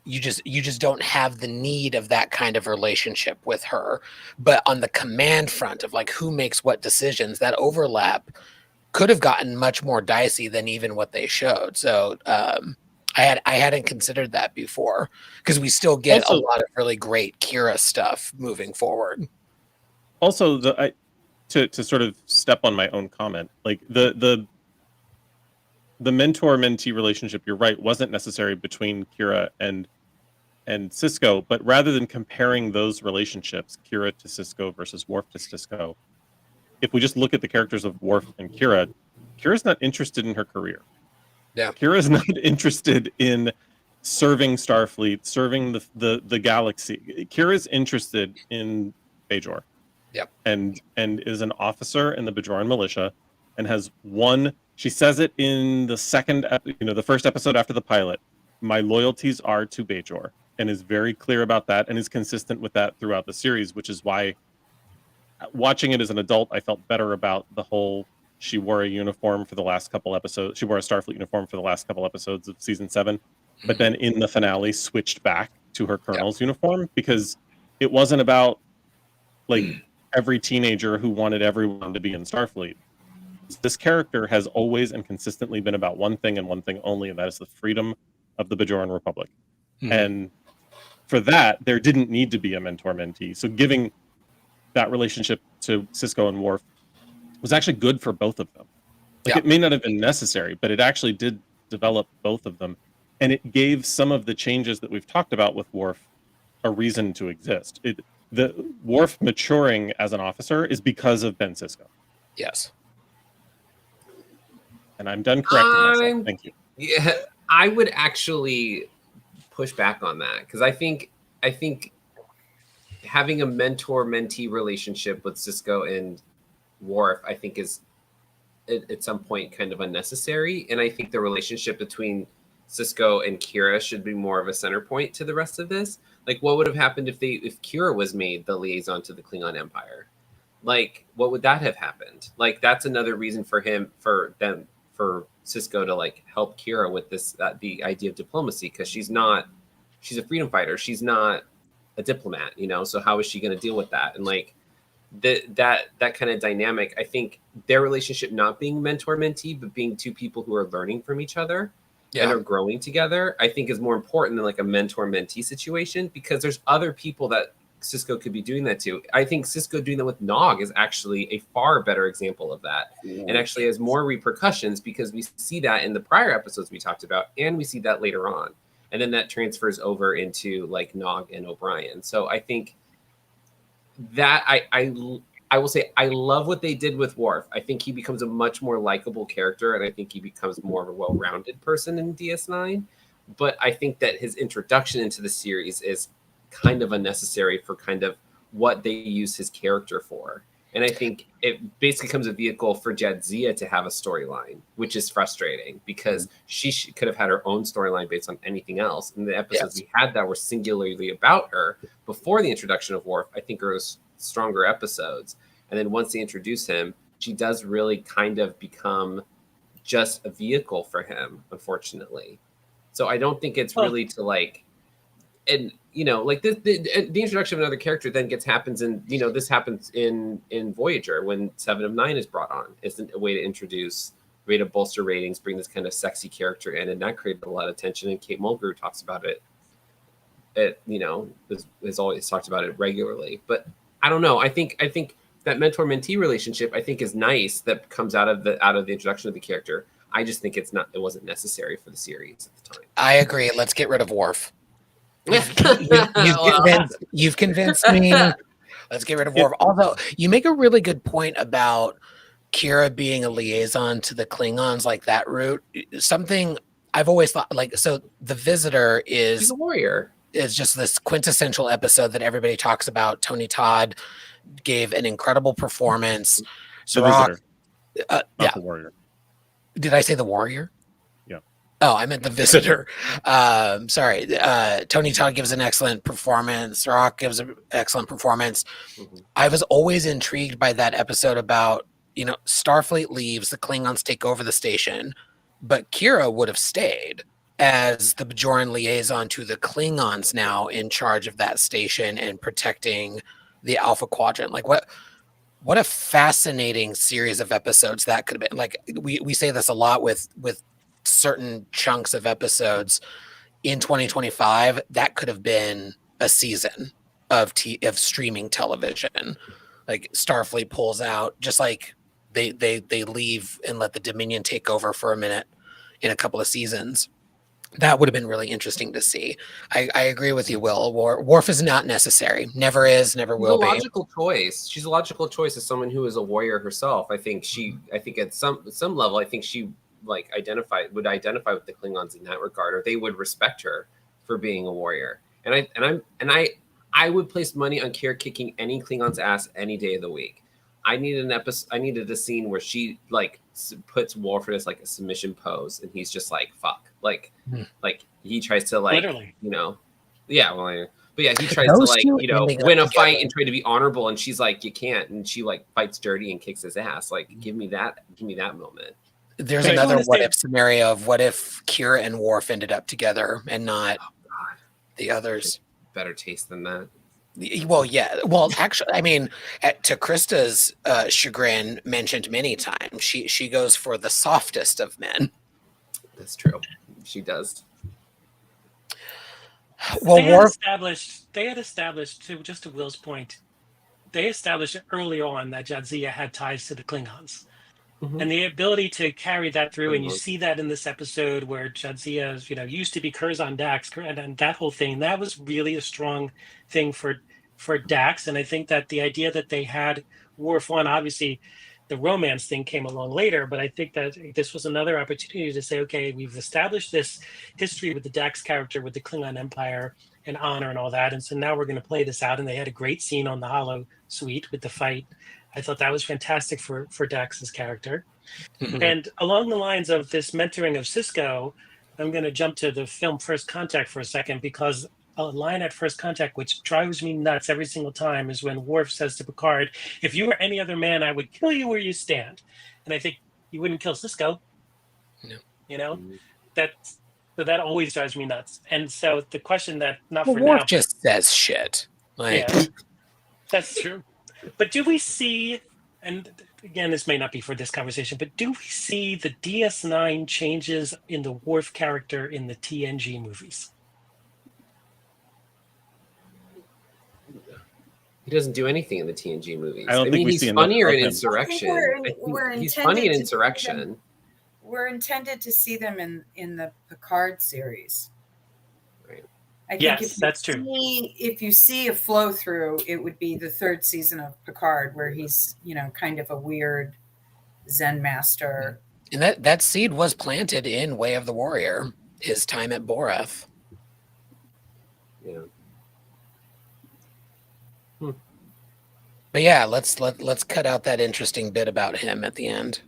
you just don't have the need of that kind of relationship with her. But on the command front of like who makes what decisions, that overlap could have gotten much more dicey than even what they showed. So I hadn't considered that before, because we still get a lot of really great Kira stuff moving forward. Also, to sort of step on my own comment, like the mentor-mentee relationship, you're right, wasn't necessary between Kira and Sisko, but rather than comparing those relationships, Kira to Sisko versus Worf to Sisko, if we just look at the characters of Worf and Kira's not interested in her career. Yeah. Kira's not interested in serving Starfleet, serving the galaxy. Kira's interested in Bajor. Yep. And is an officer in the Bajoran militia, and has one. She says it in the the first episode after the pilot. My loyalties are to Bajor, and is very clear about that, and is consistent with that throughout the series, which is why, watching it as an adult, I felt better about the whole. She wore a uniform for the last couple episodes. She wore a Starfleet uniform for the last couple episodes of season 7, but then in the finale switched back to her colonel's uniform, because it wasn't about like every teenager who wanted everyone to be in Starfleet. This character has always and consistently been about one thing and one thing only, and that is the freedom of the Bajoran Republic. And for that, there didn't need to be a mentor-mentee. So giving that relationship to Sisko and Worf was actually good for both of them. Like, it may not have been necessary, but it actually did develop both of them. And it gave some of the changes that we've talked about with Worf a reason to exist. The Worf maturing as an officer is because of Ben Sisko. Yes. And I'm done correcting myself. Thank you. Yeah, I would actually push back on that, because I think having a mentor-mentee relationship with Sisko and Worf, I think, is at some point kind of unnecessary. And I think the relationship between Cisco and Kira should be more of a center point to the rest of this. Like, what would have happened if Kira was made the liaison to the Klingon Empire? Like, what would that have happened? Like, that's another reason for Cisco to like help Kira with this, the idea of diplomacy, because she's a freedom fighter. She's not a diplomat, you know? So how is she going to deal with that? And like that kind of dynamic, I think their relationship not being mentor-mentee, but being two people who are learning from each other and are growing together, I think is more important than like a mentor-mentee situation, because there's other people that Cisco could be doing that to. I think Cisco doing that with Nog is actually a far better example of that, and actually has more repercussions, because we see that in the prior episodes we talked about, and we see that later on, and then that transfers over into like Nog and O'Brien. So I think that I will say I love what they did with Worf. I think he becomes a much more likable character, and I think he becomes more of a well-rounded person in DS9. But I think that his introduction into the series is kind of unnecessary for kind of what they use his character for. And I think it basically becomes a vehicle for Jadzia to have a storyline, which is frustrating, because she could have had her own storyline based on anything else. And the episodes we had that were singularly about her before the introduction of Worf, I think are stronger episodes. And then once they introduce him, she does really kind of become just a vehicle for him, unfortunately. So I don't think it's really to like, and you know, like the introduction of another character then happens in, you know, this happens in Voyager when 7 of 9 is brought on. It's a way to bolster ratings, bring this kind of sexy character in, and that created a lot of tension. And Kate Mulgrew talks about it. It, you know, has always talked about it regularly. But I don't know. I think that mentor-mentee relationship, I think, is nice, that comes out of the introduction of the character. I just think it wasn't necessary for the series at the time. I agree. Let's get rid of Worf. You've convinced me. Let's get rid of Worf. Although you make a really good point about Kira being a liaison to the Klingons, like that route. Something I've always thought, like, so The Visitor She's a warrior. Is just this quintessential episode that everybody talks about. Tony Todd gave an incredible performance. The yeah, the warrior. Did I say The Warrior? Yeah. Oh, I meant The Visitor. Sorry. Tony Todd gives an excellent performance. Rock gives an excellent performance. I was always intrigued by that episode about, you know, Starfleet leaves, the Klingons take over the station, but Kira would have stayed as the Bajoran liaison to the Klingons, now in charge of that station and protecting the Alpha Quadrant. Like, what a fascinating series of episodes that could have been. Like, we say this a lot with certain chunks of episodes in 2025, that could have been a season of streaming television. Like, Starfleet pulls out, just like they leave and let the Dominion take over for a minute in a couple of seasons. That would have been really interesting to see. I agree with you, Will. Worf is not necessary. Never is, never will be. She's a logical choice. She's a logical choice as someone who is a warrior herself. I think at some level, I think she would identify with the Klingons in that regard, or they would respect her for being a warrior. And I would place money on Kira kicking any Klingon's ass any day of the week. I needed a scene where she like puts Worf in as like a submission pose, and he's just like, fuck. Like he tries to like, literally, you know, yeah, well, but yeah, he tries to like, you know, win a fight and try to be honorable, and she's like, you can't, and she like fights dirty and kicks his ass. Like, give me that moment. There's another what if scenario of what if Kira and Worf ended up together and not the others. Better taste than that. Well, yeah. Well, actually, I mean, to Krista's chagrin, mentioned many times, she goes for the softest of men. That's true. She does. Well, they had established, to Will's point, they established early on that Jadzia had ties to the Klingons. And the ability to carry that through, and you see that in this episode where Jadzia, you know, used to be Curzon Dax, and that whole thing, that was really a strong thing for Dax. And I think that the idea that they had Worf on, obviously the romance thing came along later, but I think that this was another opportunity to say, okay, we've established this history with the Dax character, with the Klingon Empire and honor and all that, and so now we're going to play this out. And they had a great scene on the Hollow Suite with the fight. I thought that was fantastic for Dax's character. And along the lines of this mentoring of Cisco, I'm going to jump to the film First Contact for a second, because a line at First Contact which drives me nuts every single time is when Worf says to Picard, "If you were any other man, I would kill you where you stand." And I think you wouldn't kill Cisco. No. You know, that always drives me nuts. And so the question that, not Well, for Worf now, just says shit. Like, yeah, that's true. But do we see, and again, this may not be for this conversation, but do we see the DS9 changes in the Worf character in the TNG movies? He doesn't do anything in the TNG movies. I don't think we he's see enough funnier of in him. Insurrection. We're He's funny in intended to see Insurrection. We're intended to see them in the Picard series. Right. I think Yes, that's true. If you see a flow through, it would be the third season of Picard, where he's, kind of a weird Zen master. and that seed was planted in Way of the Warrior, his time at Boreth. Yeah. But yeah, let's cut out that interesting bit about him at the end.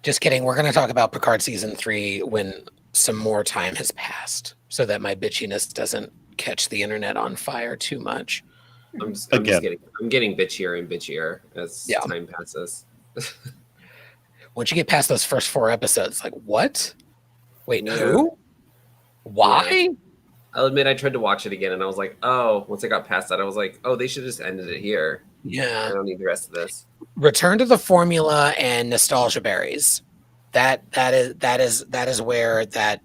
Just kidding. We're going to talk about Picard season 3 when some more time has passed, so that my bitchiness doesn't catch the internet on fire too much. I'm getting bitchier and bitchier as time passes. Once you get past those first 4 episodes, like, what? Wait, Yeah. who? Why? Yeah. I'll admit I tried to watch it again, and I was like, oh, once I got past that, I was like, oh, they should have just ended it here. Yeah. I don't need the rest of this. Return to the formula and nostalgia berries. That is where the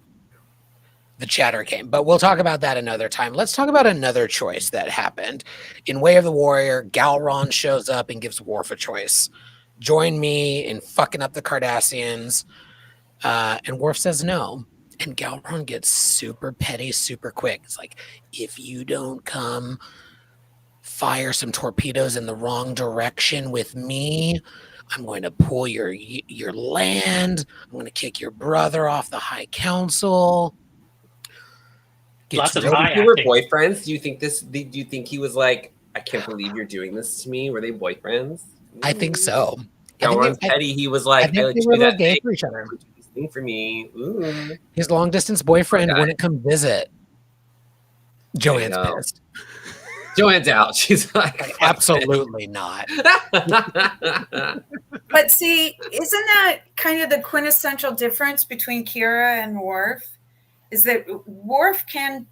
chatter came. But we'll talk about that another time. Let's talk about another choice that happened. In Way of the Warrior, Galron shows up and gives Worf a choice. Join me in fucking up the Cardassians. And Worf says no. And Galron gets super petty, super quick. It's like, if you don't come fire some torpedoes in the wrong direction with me, I'm going to pull your land. I'm going to kick your brother off the High Council. Lots of They high were acting. boyfriends. Do you think he was like, I can't believe you're doing this to me? Were they boyfriends? I think so. Galron's petty. He was like, I think I let they you were a do little that gay thing. for each other. This thing for me. Ooh. His long distance boyfriend wouldn't come visit. Joanne's know. pissed. Joanne's out. She's like, absolutely not. But see, isn't that kind of the quintessential difference between Kira and Worf? Is that Worf can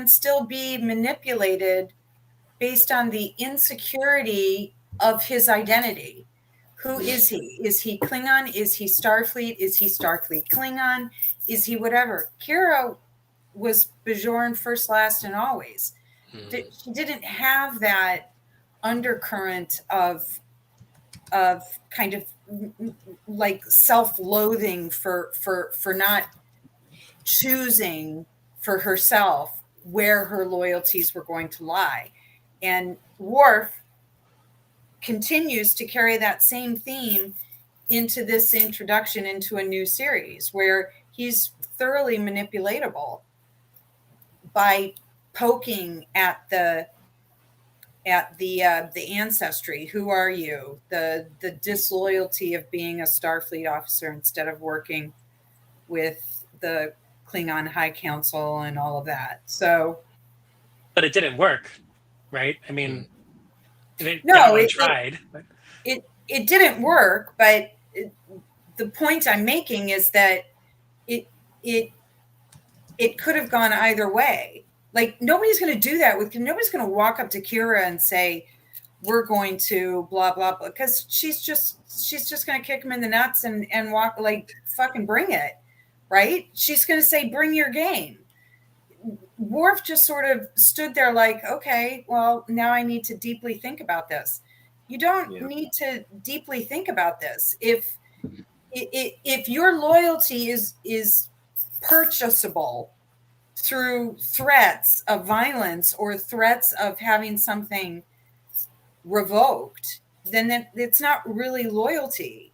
still be manipulated based on the insecurity of his identity. Who is he? Is he Klingon? Is he Starfleet? Is he Starfleet Klingon? Is he whatever? Kira was Bajoran first, last, and always. She didn't have that undercurrent of kind of like self-loathing for not choosing for herself where her loyalties were going to lie. And Worf continues to carry that same theme into this introduction into a new series where he's thoroughly manipulatable by poking at the ancestry. Who are you? The disloyalty of being a Starfleet officer instead of working with the Klingon High Council and all of that. So, but it didn't work, right? I mean, it tried. It didn't work, but the point I'm making is that it could have gone either way. Like, nobody's going to do that nobody's going to walk up to Kira and say, we're going to blah, blah, blah, because she's just going to kick him in the nuts and walk, like, fucking bring it. Right? She's going to say, bring your game. Worf just sort of stood there like, okay, well, now I need to deeply think about this. You don't need to deeply think about this. If your loyalty is purchasable through threats of violence or threats of having something revoked, then it's not really loyalty.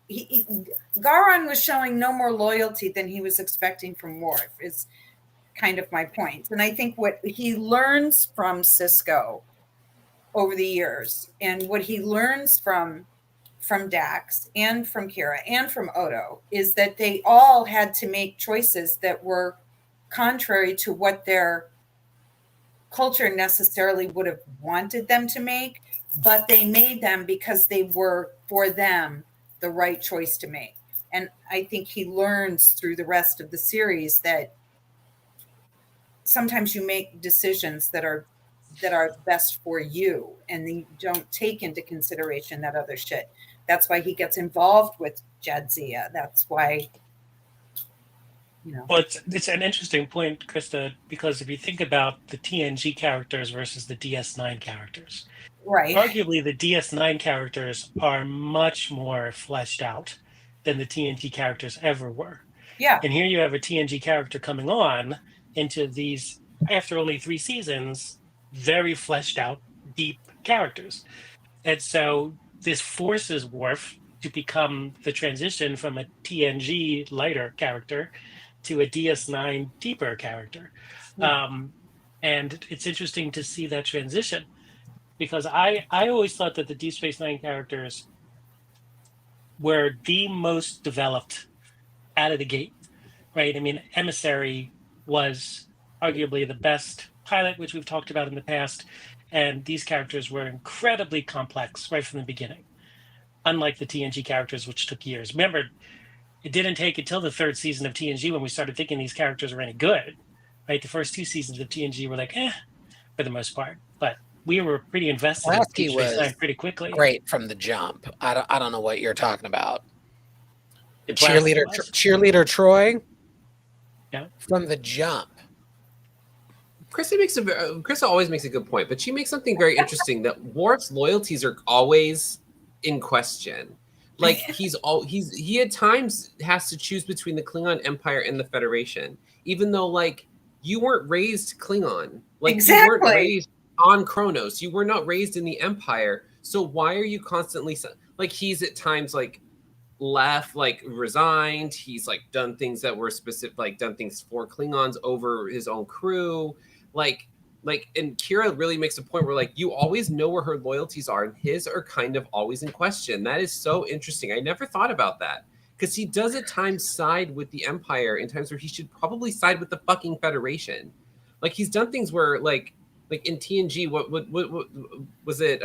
Garon was showing no more loyalty than he was expecting from Worf, is kind of my point. And I think what he learns from Cisco over the years and what he learns from from Dax and from Kira and from Odo is that they all had to make choices that were contrary to what their culture necessarily would have wanted them to make, but they made them because they were, for them, the right choice to make. And I think he learns through the rest of the series that sometimes you make decisions that are best for you, and you don't take into consideration that other shit. That's why he gets involved with Jadzia. That's why, you know. Well, it's an interesting point, Krista, because if you think about the TNG characters versus the DS9 characters, Right. arguably the DS9 characters are much more fleshed out than the TNG characters ever were. Yeah. And here you have a TNG character coming on into these, after only 3 seasons, very fleshed out, deep characters. And so this forces Worf to become the transition from a TNG lighter character to a DS9 deeper character. And it's interesting to see that transition, because I always thought that the Deep Space Nine characters were the most developed out of the gate, right? I mean, Emissary was arguably the best pilot, which we've talked about in the past, and these characters were incredibly complex right from the beginning, unlike the TNG characters, which took years. Remember, it didn't take until the 3rd season of TNG when we started thinking these characters were any good, right? The first 2 seasons of TNG were like, for the most part, but we were pretty invested in Deep Space Nine pretty quickly. Great from the jump. I don't know what you're talking about. Plasky Cheerleader Troy. Yeah. From the jump. Krista always makes a good point, but she makes something very interesting, that Worf's loyalties are always in question. Like he at times has to choose between the Klingon Empire and the Federation, even though like you weren't raised Klingon, like you weren't raised on Kronos, you were not raised in the Empire. So why are you constantly like, he's at times like left, like resigned. He's like done things that were specific, like done things for Klingons over his own crew. Like, and Kira really makes a point where like, you always know where her loyalties are, and his are kind of always in question. That is so interesting. I never thought about that, because he does at times side with the Empire in times where he should probably side with the fucking Federation. Like he's done things where like in TNG, what was it?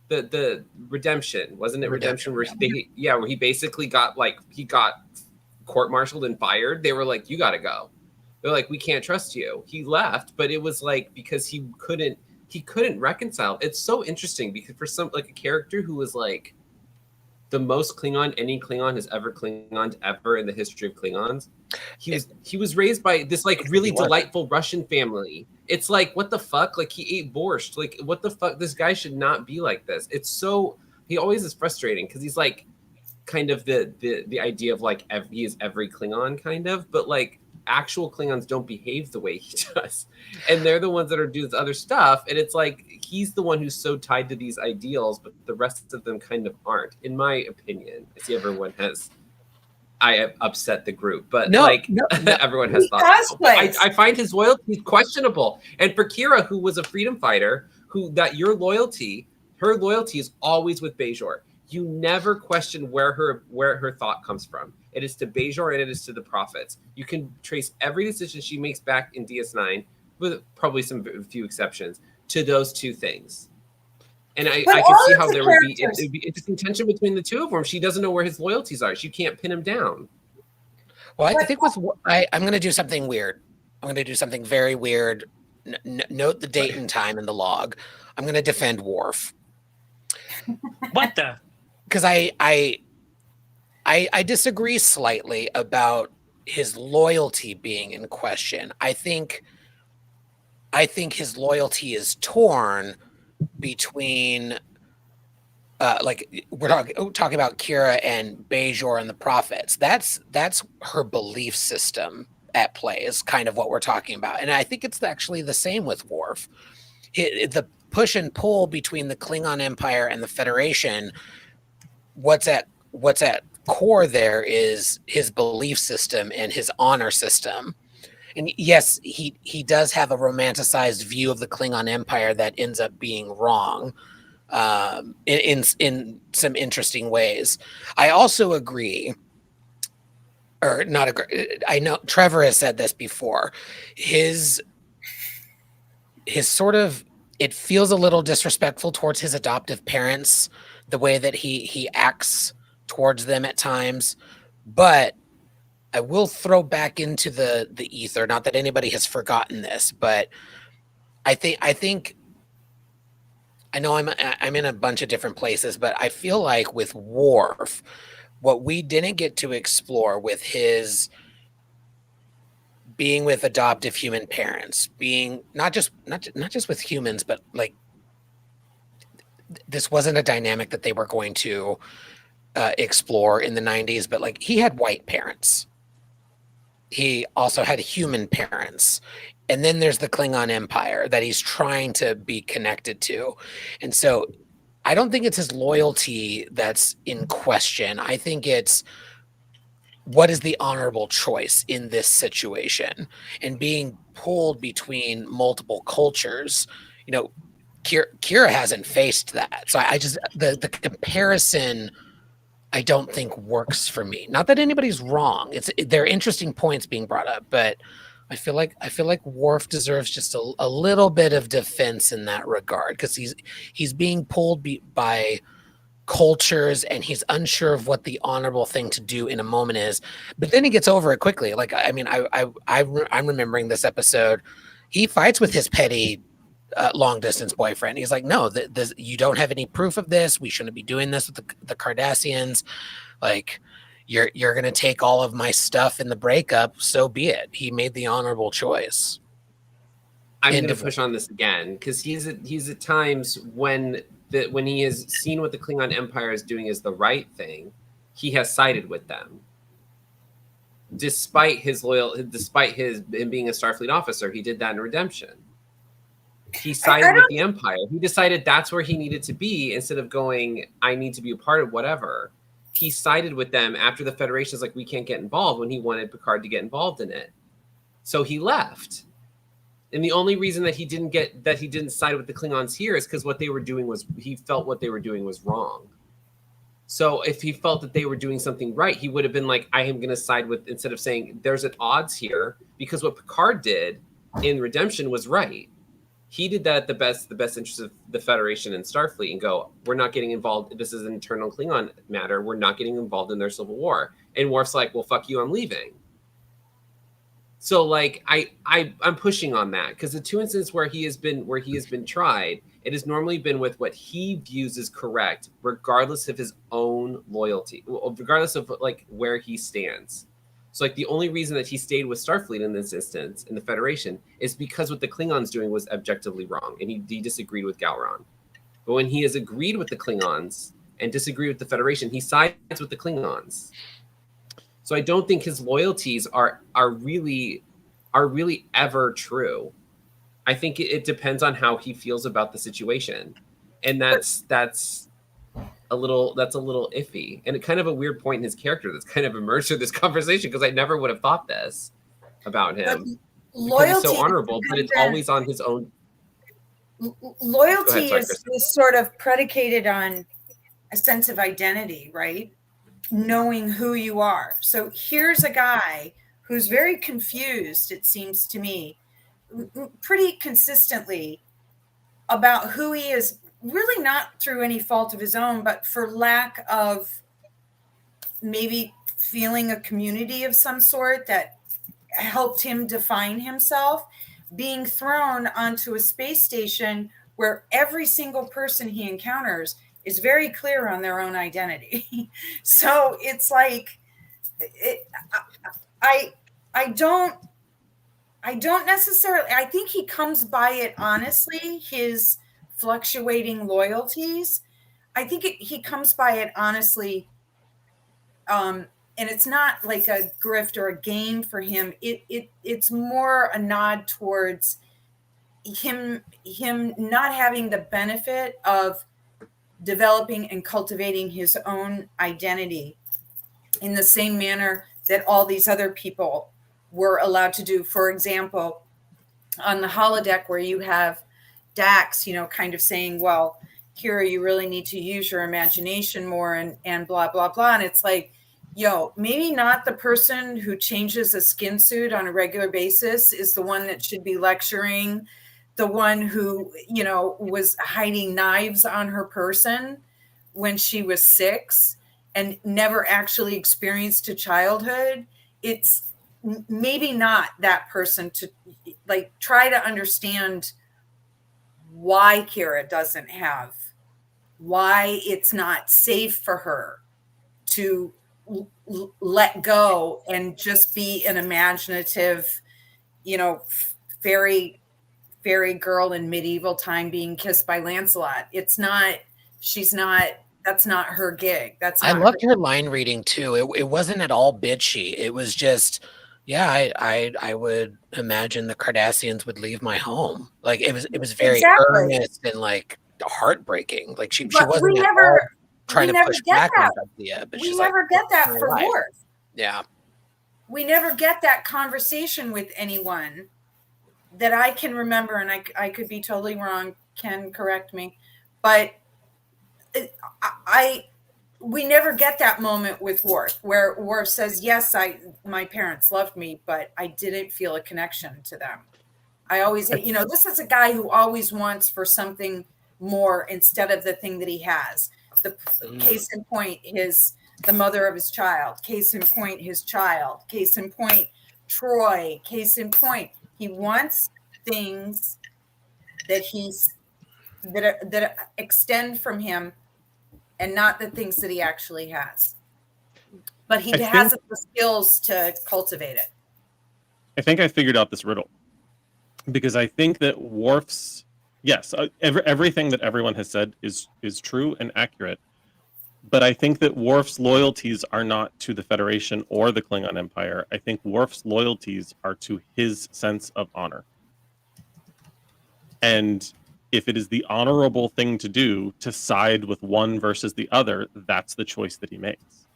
The Redemption, wasn't it? Redemption where where he basically got court-martialed and fired. They were like, you got to go. They're like, we can't trust you. He left, but it was like because he couldn't reconcile. It's so interesting because for some like a character who was like the most Klingon any Klingon has ever Klingoned ever in the history of Klingons, he was raised by this like really delightful Russian family. It's like, what the fuck? Like he ate borscht. Like what the fuck? This guy should not be like this. It's so, he always is frustrating because he's like kind of the idea of like he is every Klingon kind of, but like actual Klingons don't behave the way he does, and they're the ones that are doing this other stuff, and it's like he's the one who's so tied to these ideals, but the rest of them kind of aren't, in my opinion. I see everyone has I upset the group, but everyone has thoughts. I find his loyalty questionable, and for Kira, who was a freedom fighter, her loyalty is always with Bajor. You never question where her thought comes from. It is to Bajor and it is to the prophets. You can trace every decision she makes back in DS9, with probably some few exceptions, to those two things. And I can see how there would be interesting tension between the two of them. She doesn't know where his loyalties are. She can't pin him down. Well, I think I'm going to do something weird. I'm going to do something very weird. Note the date and time in the log. I'm going to defend Worf. What the? Because I disagree slightly about his loyalty being in question. I think his loyalty is torn between like we're talking about Kira and Bajor and the prophets. That's her belief system at play is kind of what we're talking about. And I think it's actually the same with Worf. The push and pull between the Klingon Empire and the Federation, what's at core there is his belief system and his honor system. And yes, he does have a romanticized view of the Klingon Empire that ends up being wrong. in some interesting ways. I also agree, or not agree. I know Trevor has said this before. His sort of, it feels a little disrespectful towards his adoptive parents, the way that he acts towards them at times. But I will throw back into the ether. Not that anybody has forgotten this, but I think I know I'm in a bunch of different places, but I feel like with Worf, what we didn't get to explore with his being with adoptive human parents, being not just with humans, but like this wasn't a dynamic that they were going to explore in the 90s, but like he had white parents. He also had human parents. And then there's the Klingon Empire that he's trying to be connected to. And so I don't think it's his loyalty that's in question. I think it's what is the honorable choice in this situation, and being pulled between multiple cultures. You know, Kira hasn't faced that. So I just, the comparison I don't think works for me. Not that anybody's wrong. There are interesting points being brought up, but I feel like Worf deserves just a little bit of defense in that regard, because he's being pulled by cultures, and he's unsure of what the honorable thing to do in a moment is. But then he gets over it quickly. Like, I mean, I'm remembering this episode. He fights with his petty long distance boyfriend. He's like, no, you don't have any proof of this. We shouldn't be doing this with the Cardassians. Like, you're going to take all of my stuff in the breakup. So be it. He made the honorable choice. I'm going to push on this again, because he's at times when he has seen what the Klingon Empire is doing is the right thing, he has sided with them. Despite him being a Starfleet officer, he did that in Redemption. He sided with the Empire. He decided that's where he needed to be, instead of going, I need to be a part of whatever. He sided with them after the Federation is like, we can't get involved, when he wanted Picard to get involved in it. So he left. And the only reason that he didn't side with the Klingons here is because what they were doing he felt what they were doing was wrong. So if he felt that they were doing something right, he would have been like, I am going to side with, instead of saying there's an odds here, because what Picard did in Redemption was right. He did that at the best interest of the Federation and Starfleet, and go, we're not getting involved. This is an internal Klingon matter. We're not getting involved in their civil war. And Worf's like, well, fuck you, I'm leaving. So like I'm pushing on that, because the two instances where he has been tried, it has normally been with what he views as correct, regardless of his own loyalty, regardless of like where he stands. So like the only reason that he stayed with Starfleet in this instance, in the Federation, is because what the Klingons doing was objectively wrong, and he disagreed with Gowron. But when he has agreed with the Klingons and disagreed with the Federation, he sides with the Klingons. So I don't think his loyalties are really ever true. I think it depends on how he feels about the situation, and that's a little iffy, and it kind of a weird point in his character that's kind of emerged through this conversation, because I never would have thought this about him. Because he's so honorable, but it's always on his own. Loyalty is sort of predicated on a sense of identity, right? Knowing who you are. So here's a guy who's very confused, it seems to me, pretty consistently about who he is, really not through any fault of his own, but for lack of maybe feeling a community of some sort that helped him define himself, being thrown onto a space station where every single person he encounters is very clear on their own identity. So it's like, I don't necessarily, I think he comes by it honestly, his fluctuating loyalties. I think he comes by it honestly. And it's not like a grift or a game for him. It's more a nod towards him not having the benefit of developing and cultivating his own identity in the same manner that all these other people were allowed to do. For example, on the holodeck, where you have Dax, kind of saying, well, Kira, you really need to use your imagination more and blah, blah, blah. And it's like, yo, maybe not the person who changes a skin suit on a regular basis is the one that should be lecturing the one who, you know, was hiding knives on her person when she was 6 and never actually experienced a childhood. It's maybe not that person to like try to understand why Kira doesn't have, why it's not safe for her to let go and just be an imaginative, you know, fairy girl in medieval time being kissed by Lancelot. It's not, she's not, that's not her gig. That's not I loved her line reading too. It wasn't at all bitchy. It was just, yeah, I would imagine the Cardassians would leave my home. Like it was very earnest and like heartbreaking. Like she wasn't at all trying to push back on the idea. But we never get that for Worf. Yeah. We never get that conversation with anyone that I can remember, and I could be totally wrong. Ken, correct me, but we never get that moment with Worf where Worf says, yes, my parents loved me, but I didn't feel a connection to them. I always, you know, this is a guy who always wants for something more instead of the thing that he has. The case in point is the mother of his child. Case in point, his child. Case in point, Troy. Case in point, he wants things that that extend from him, and not the things that he actually has. But he has the skills to cultivate it. I think I figured out this riddle, because I think that Worf's, yes, everything that everyone has said is true and accurate. But I think that Worf's loyalties are not to the Federation or the Klingon Empire. I think Worf's loyalties are to his sense of honor. And if it is the honorable thing to do to side with one versus the other, that's the choice that he makes.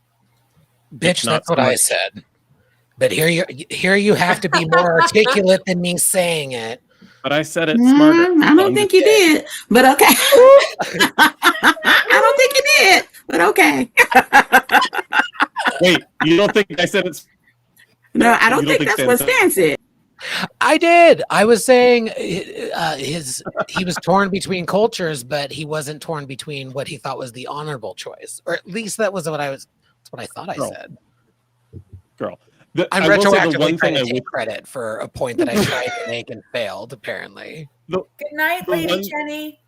Bitch, that's what I said. But here you have to be more articulate than me saying it. But I said it smarter. I don't think you did, but okay. I don't think you did, but okay. Wait, you don't think I said it? No, I don't think that's what Stan said. I did. I was saying he was torn between cultures, but he wasn't torn between what he thought was the honorable choice, or at least that's what I thought I said. Girl. I'm retroactively trying to take credit for a point that I tried to make and failed, apparently. Good night, Lady Jenny.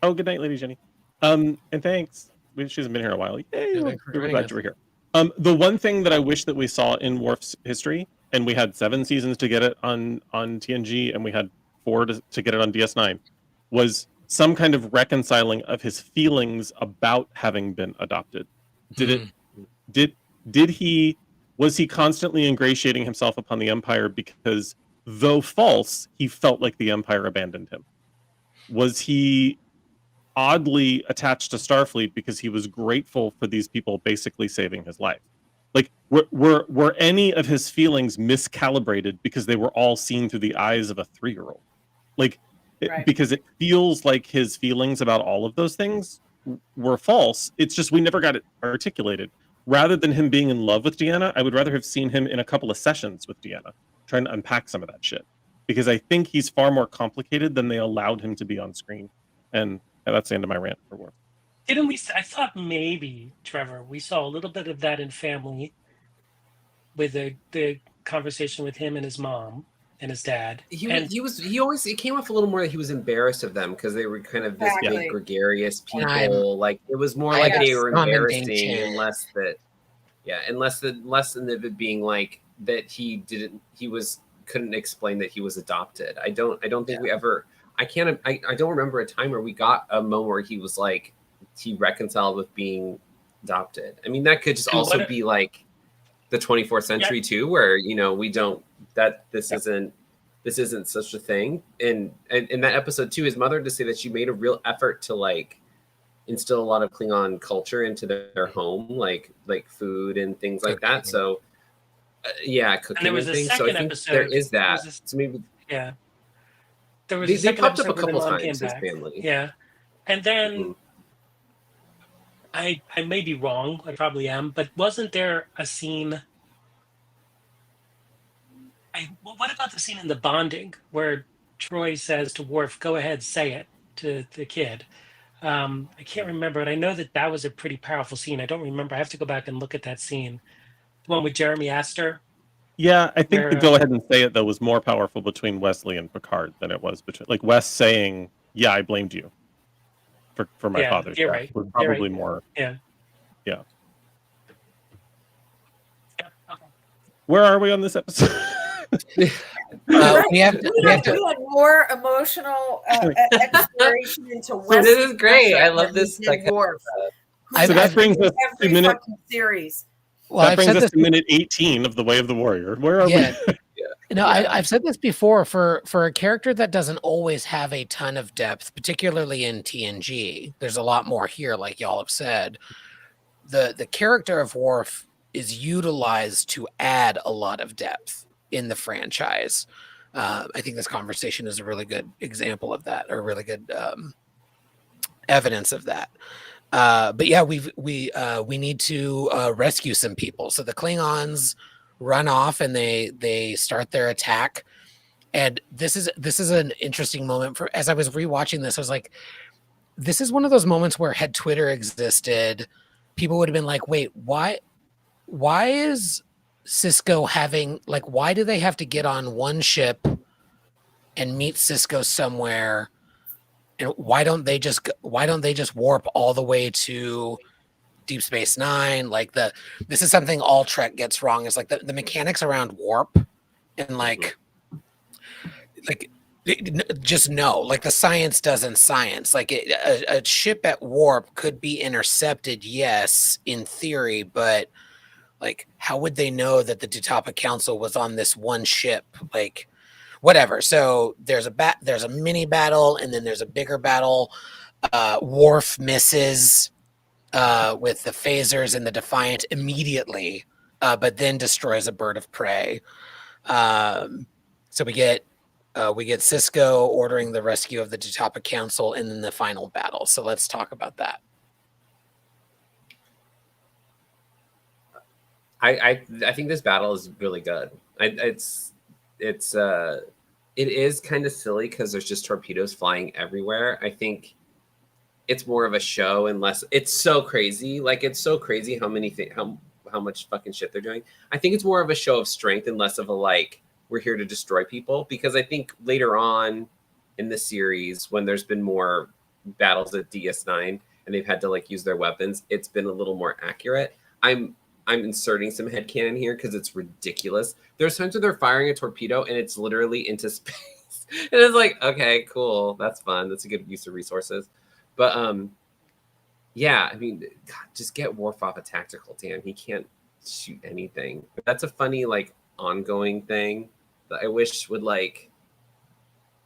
Oh, good night, Lady Jenny. And thanks. She hasn't been here in a while. Yay, we're glad you were here. The one thing that I wish that we saw in Worf's history, and we had 7 seasons to get it on TNG, and we had 4 to get it on DS9, was some kind of reconciling of his feelings about having been adopted. Was he constantly ingratiating himself upon the Empire because, though false, he felt like the Empire abandoned him? Was he oddly attached to Starfleet because he was grateful for these people basically saving his life? Like, were any of his feelings miscalibrated because they were all seen through the eyes of a 3-year-old? Like, because it feels like his feelings about all of those things were false. It's just we never got it articulated. Rather than him being in love with Deanna, I would rather have seen him in a couple of sessions with Deanna, trying to unpack some of that shit. Because I think he's far more complicated than they allowed him to be on screen. And that's the end of my rant for Worf. Didn't we? I thought maybe, Trevor, we saw a little bit of that in Family with the conversation with him and his mom and his dad. He always it came off a little more that he was embarrassed of them because they were kind of this big gregarious people. Like it was more like they were embarrassing, and less than it being like that he couldn't explain that he was adopted. I don't think we ever. I don't remember a time where we got a moment where he was like he reconciled with being adopted. I mean, that could just also be like the 24th century too, where we don't this isn't such a thing. And in that episode too, his mother to say that she made a real effort to like instill a lot of Klingon culture into their home, like food and things like that. So cooking and there was and things. So I think episode, there is that. So maybe there was they popped up a couple times. His family. Yeah. And then I may be wrong, I probably am, but wasn't there a scene? What about the scene in the bonding where Troy says to Worf, "Go ahead, say it," to the kid? I can't remember, but I know that was a pretty powerful scene. I don't remember. I have to go back and look at that scene. The one with Jeremy Astor. Yeah, I think the Where, go ahead and say it though was more powerful between Wesley and Picard than it was between like Wes saying, "Yeah, I blamed you for my yeah, father's you're death." right. Was You're probably right. more. Yeah. Yeah. Yeah. Okay. Where are we on this episode? Right. We have We had more emotional exploration into West. This is great. I love this. Like Worf. So that brings us to every minute. fucking series. Well, That I've brings said us this. to minute 18 of The Way of the Warrior. Where are Yeah. we? No, I've said this before. For a character that doesn't always have a ton of depth, particularly in TNG, there's a lot more here, like y'all have said. The character of Worf is utilized to add a lot of depth in the franchise. I think this conversation is a really good example of that, or really good evidence of that. But yeah, we need to rescue some people. So the Klingons run off and they start their attack. And this is an interesting moment for, as I was rewatching this, I was like, this is one of those moments where had Twitter existed, people would have been like, wait, why is Cisco having, like, why do they have to get on one ship and meet Cisco somewhere? And why don't they just warp all the way to Deep Space Nine? Like this is something all Trek gets wrong, is like the mechanics around warp and like just no, like the science doesn't science. Like a ship at warp could be intercepted, yes, in theory, but like how would they know that the Tutapa Council was on this one ship? Like whatever. So there's a mini battle, and then there's a bigger battle. Worf misses with the phasers and the Defiant immediately, but then destroys a bird of prey. So we get Cisco ordering the rescue of the Tutapa Council, and then the final battle. So let's talk about that. I think this battle is really good. It is kind of silly because there's just torpedoes flying everywhere. I think it's more of a show and less. It's so crazy. Like it's so crazy how many how much fucking shit they're doing. I think it's more of a show of strength and less of a like we're here to destroy people. Because I think later on in the series, when there's been more battles at DS9 and they've had to like use their weapons, it's been a little more accurate. I'm inserting some headcanon here because it's ridiculous. There's times where they're firing a torpedo and it's literally into space. And it's like, okay, cool. That's fun. That's a good use of resources. But yeah, I mean, God, just get Worf off a tactical. Damn, he can't shoot anything. But that's a funny, like, ongoing thing that I wish would like.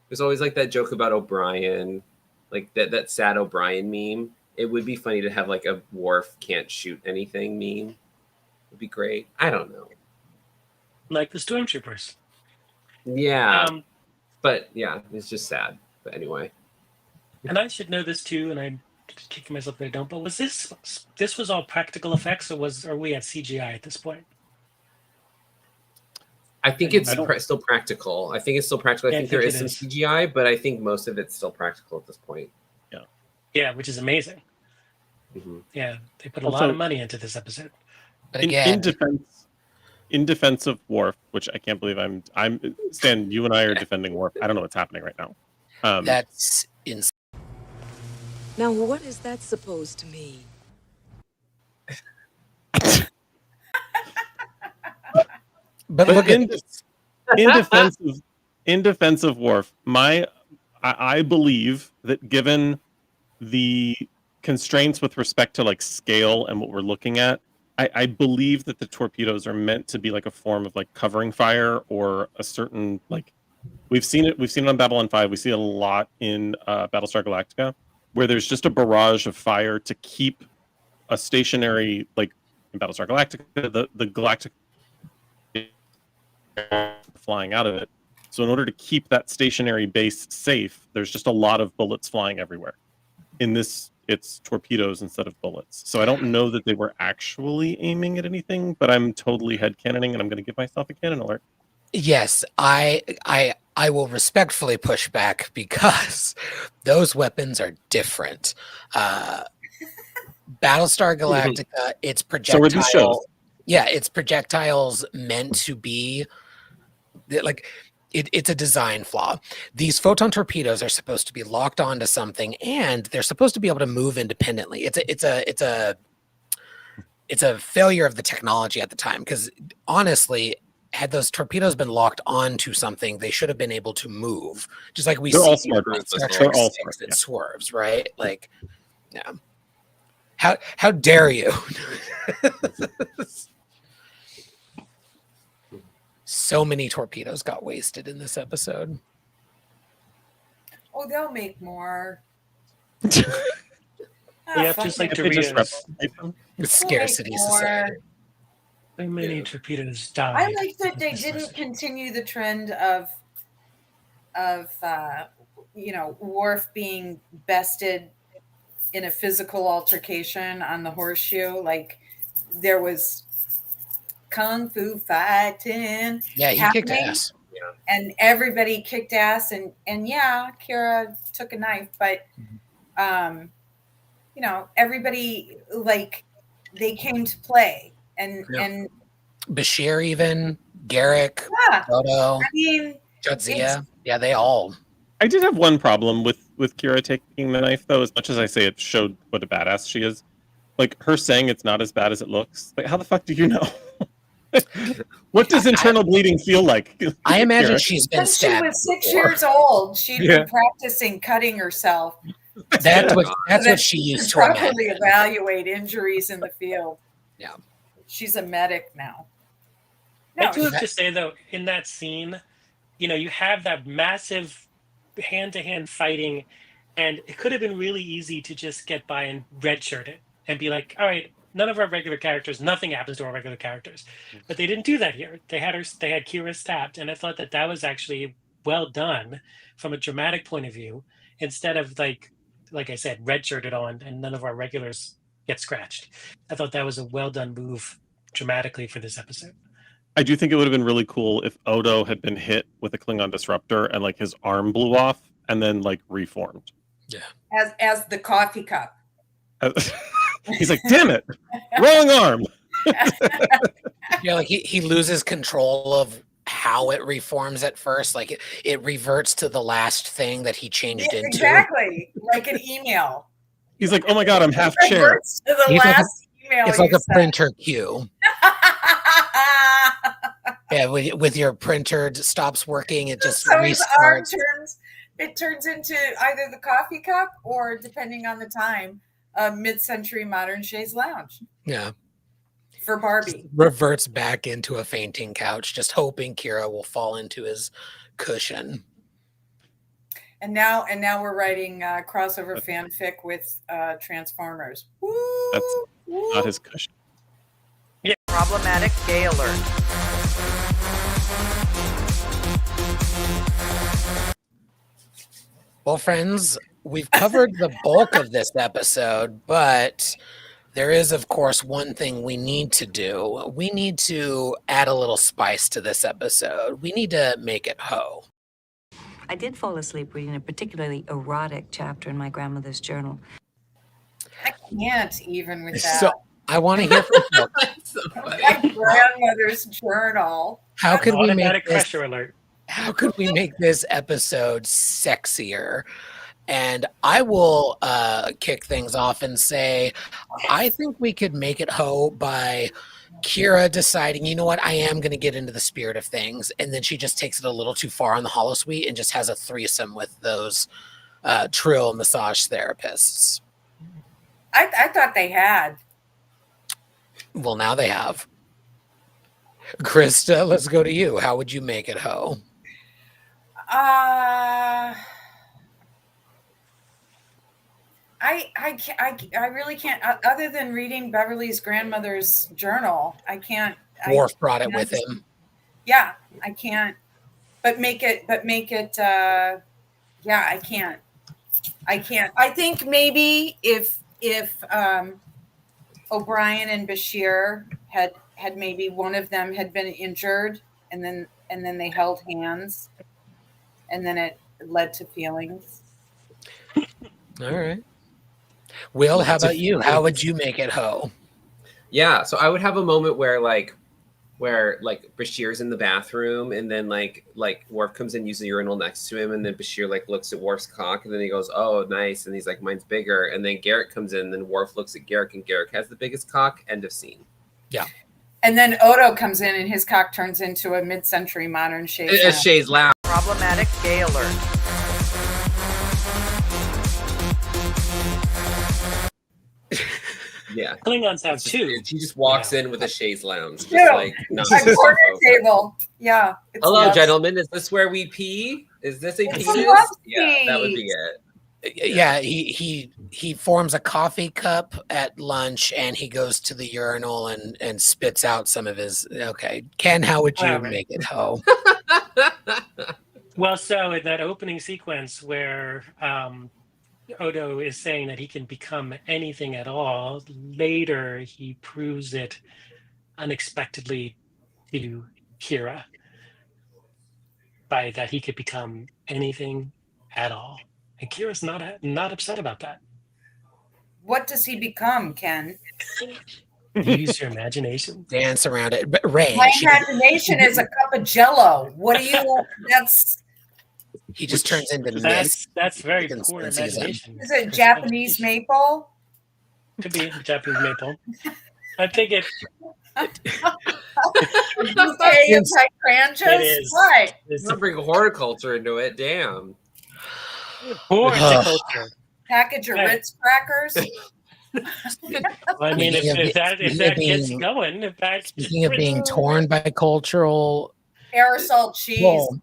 There's always like that joke about O'Brien, like that sad O'Brien meme. It would be funny to have like a Worf can't shoot anything meme. Would be great. I don't know. Like the Stormtroopers. Yeah. But yeah, it's just sad. But anyway. And I should know this too, and I'm kicking myself that I don't. But was this was all practical effects, or are we at CGI at this point? I think it's still practical. I think it's still practical. I think there is some CGI, but I think most of it's still practical at this point. Yeah. Yeah, which is amazing. Mm-hmm. Yeah, they put a lot of money into this episode. But again, in defense of Worf, which I can't believe I'm Stan, you and I are defending Worf. I don't know what's happening right now. That's insane. Now, what is that supposed to mean? But look, in defense of Worf, I believe that given the constraints with respect to like scale and what we're looking at, I believe that the torpedoes are meant to be like a form of like covering fire or a certain like we've seen it on Babylon 5. We see it a lot in Battlestar Galactica, where there's just a barrage of fire to keep a stationary, like in Battlestar Galactica, the galactic flying out of it. So in order to keep that stationary base safe, there's just a lot of bullets flying everywhere. in this it's torpedoes instead of bullets. So I don't know that they were actually aiming at anything, but I'm totally headcanoning, and I'm going to give myself a cannon alert. Yes, I will respectfully push back because those weapons are different. Battlestar Galactica, it's So are these shows. projectile. Yeah, it's projectiles meant to be like it's a design flaw. These photon torpedoes are supposed to be locked onto something, and they're supposed to be able to move independently. It's a failure of the technology at the time, because honestly, had those torpedoes been locked onto something, they should have been able to move, just like we They're see all smart. on Star They're Trek all 6, smart, it yeah. swerves, right? Like, yeah. How dare you? So many torpedoes got wasted in this episode. Oh, they'll make more. Yeah, just like If they just Doritos. replicate them. It's scarcity More. society. So many torpedoes I died. like that they didn't continue the trend of Worf being bested in a physical altercation on the horseshoe. Like there was kung fu fighting. Yeah, he kicked happening, ass. and everybody kicked ass. And yeah, Kira took a knife, but everybody, like, they came to play. And Bashir, even Garrick, yeah, Dodo, I mean, Jadzia. Yeah, they all. I did have one problem with Kira taking the knife, though. As much as I say it showed what a badass she is, like her saying it's not as bad as it looks. Like, how the fuck do you know? What does internal bleeding feel like? I imagine Kira? she's been Since she stabbed. was 6 before. years old, she'd Yeah. been practicing cutting herself. That's what that she used to properly imagine. evaluate injuries in the field. Yeah. She's a medic now. I do have to say, though, in that scene, you have that massive hand-to-hand fighting, and it could have been really easy to just get by and redshirt it and be like, all right, none of our regular characters, nothing happens to our regular characters. But they didn't do that here. They had Kira stabbed, and I thought that was actually well done from a dramatic point of view, instead of like I said, redshirted on and none of our regulars get scratched. I thought that was a well done move dramatically for this episode. I do think it would have been really cool if Odo had been hit with a Klingon disruptor and like his arm blew off and then like reformed. Yeah. As the coffee cup. He's like, damn it, wrong arm. Yeah, like he loses control of how it reforms at first. Like it reverts to the last thing that he changed into. Exactly. Like an email. He's like, oh my god, I'm half chair. Reverts to the last email. It's like you a printer queue. Yeah, with your printer stops working, it just so his arm restarts. turns into either the coffee cup or, depending on the time, a mid-century modern chaise lounge. Yeah. For Barbie. Just reverts back into a fainting couch, just hoping Kira will fall into his cushion. And now we're writing crossover fanfic with Transformers. Woo! That's not his cushion. Yeah. Problematic gay alert. Well, friends, we've covered the bulk of this episode, but there is, of course, one thing we need to do. We need to add a little spice to this episode. We need to make it ho. I did fall asleep reading a particularly erotic chapter in my grandmother's journal. I can't even with that. So I want to hear from folks. So funny. My grandmother's journal. How could we make Automatic this? pressure alert. How could we make this episode sexier? And I will kick things off and say, I think we could make it ho by Kira deciding, you know what, I am going to get into the spirit of things. And then she just takes it a little too far on the holosuite and just has a threesome with those Trill massage therapists. I thought they had. Well, now they have. Krista, let's go to you. How would you make it ho? I really can't. Other than reading Beverly's grandmother's journal, I can't. Worf brought it with him. Yeah, I can't. But make it. Yeah, I can't. I can't. I think maybe if O'Brien and Bashir had maybe one of them had been injured, and then they held hands, and then it led to feelings. All right. Will, how about you? How would you make it Ho? Yeah, so I would have a moment where Bashir's in the bathroom, and then like Worf comes in, uses the urinal next to him, and then Bashir like looks at Worf's cock, and then he goes, "Oh, nice," and he's like, "Mine's bigger." And then Garrick comes in, and then Worf looks at Garrick, and Garrick has the biggest cock. End of scene. Yeah. And then Odo comes in, and his cock turns into a mid-century modern Shays. Shays loud. Problematic gay alert. Yeah. Klingons have two. She just walks in with a chaise lounge. Just Yeah. like not A corner table. Yeah. it's Hello, lovely. gentlemen. Is this where we pee? Is this a It's penis? a love Yeah, that would be seat. it. Yeah, he forms a coffee cup at lunch, and he goes to the urinal and spits out some of his. Okay, Ken, how would you Whatever. make it Ho? Well, so in that opening sequence where Odo is saying that he can become anything at all, later he proves it unexpectedly to Kira by that he could become anything at all. And Kira's not upset about that. What does he become, Ken? Use your imagination. Dance around it. But Ray, My imagination is a cup of Jello. What do you? That's he just turns into mist. That's very Since poor season. imagination. is it Japanese maple? Could be Japanese maple. I think it It is. What? it's Don't bring horticulture into it. Damn. horticulture. Package of Hey. Ritz crackers. I mean, if that gets being- going, if that Speaking of being torn by cultural Aerosol cheese. well,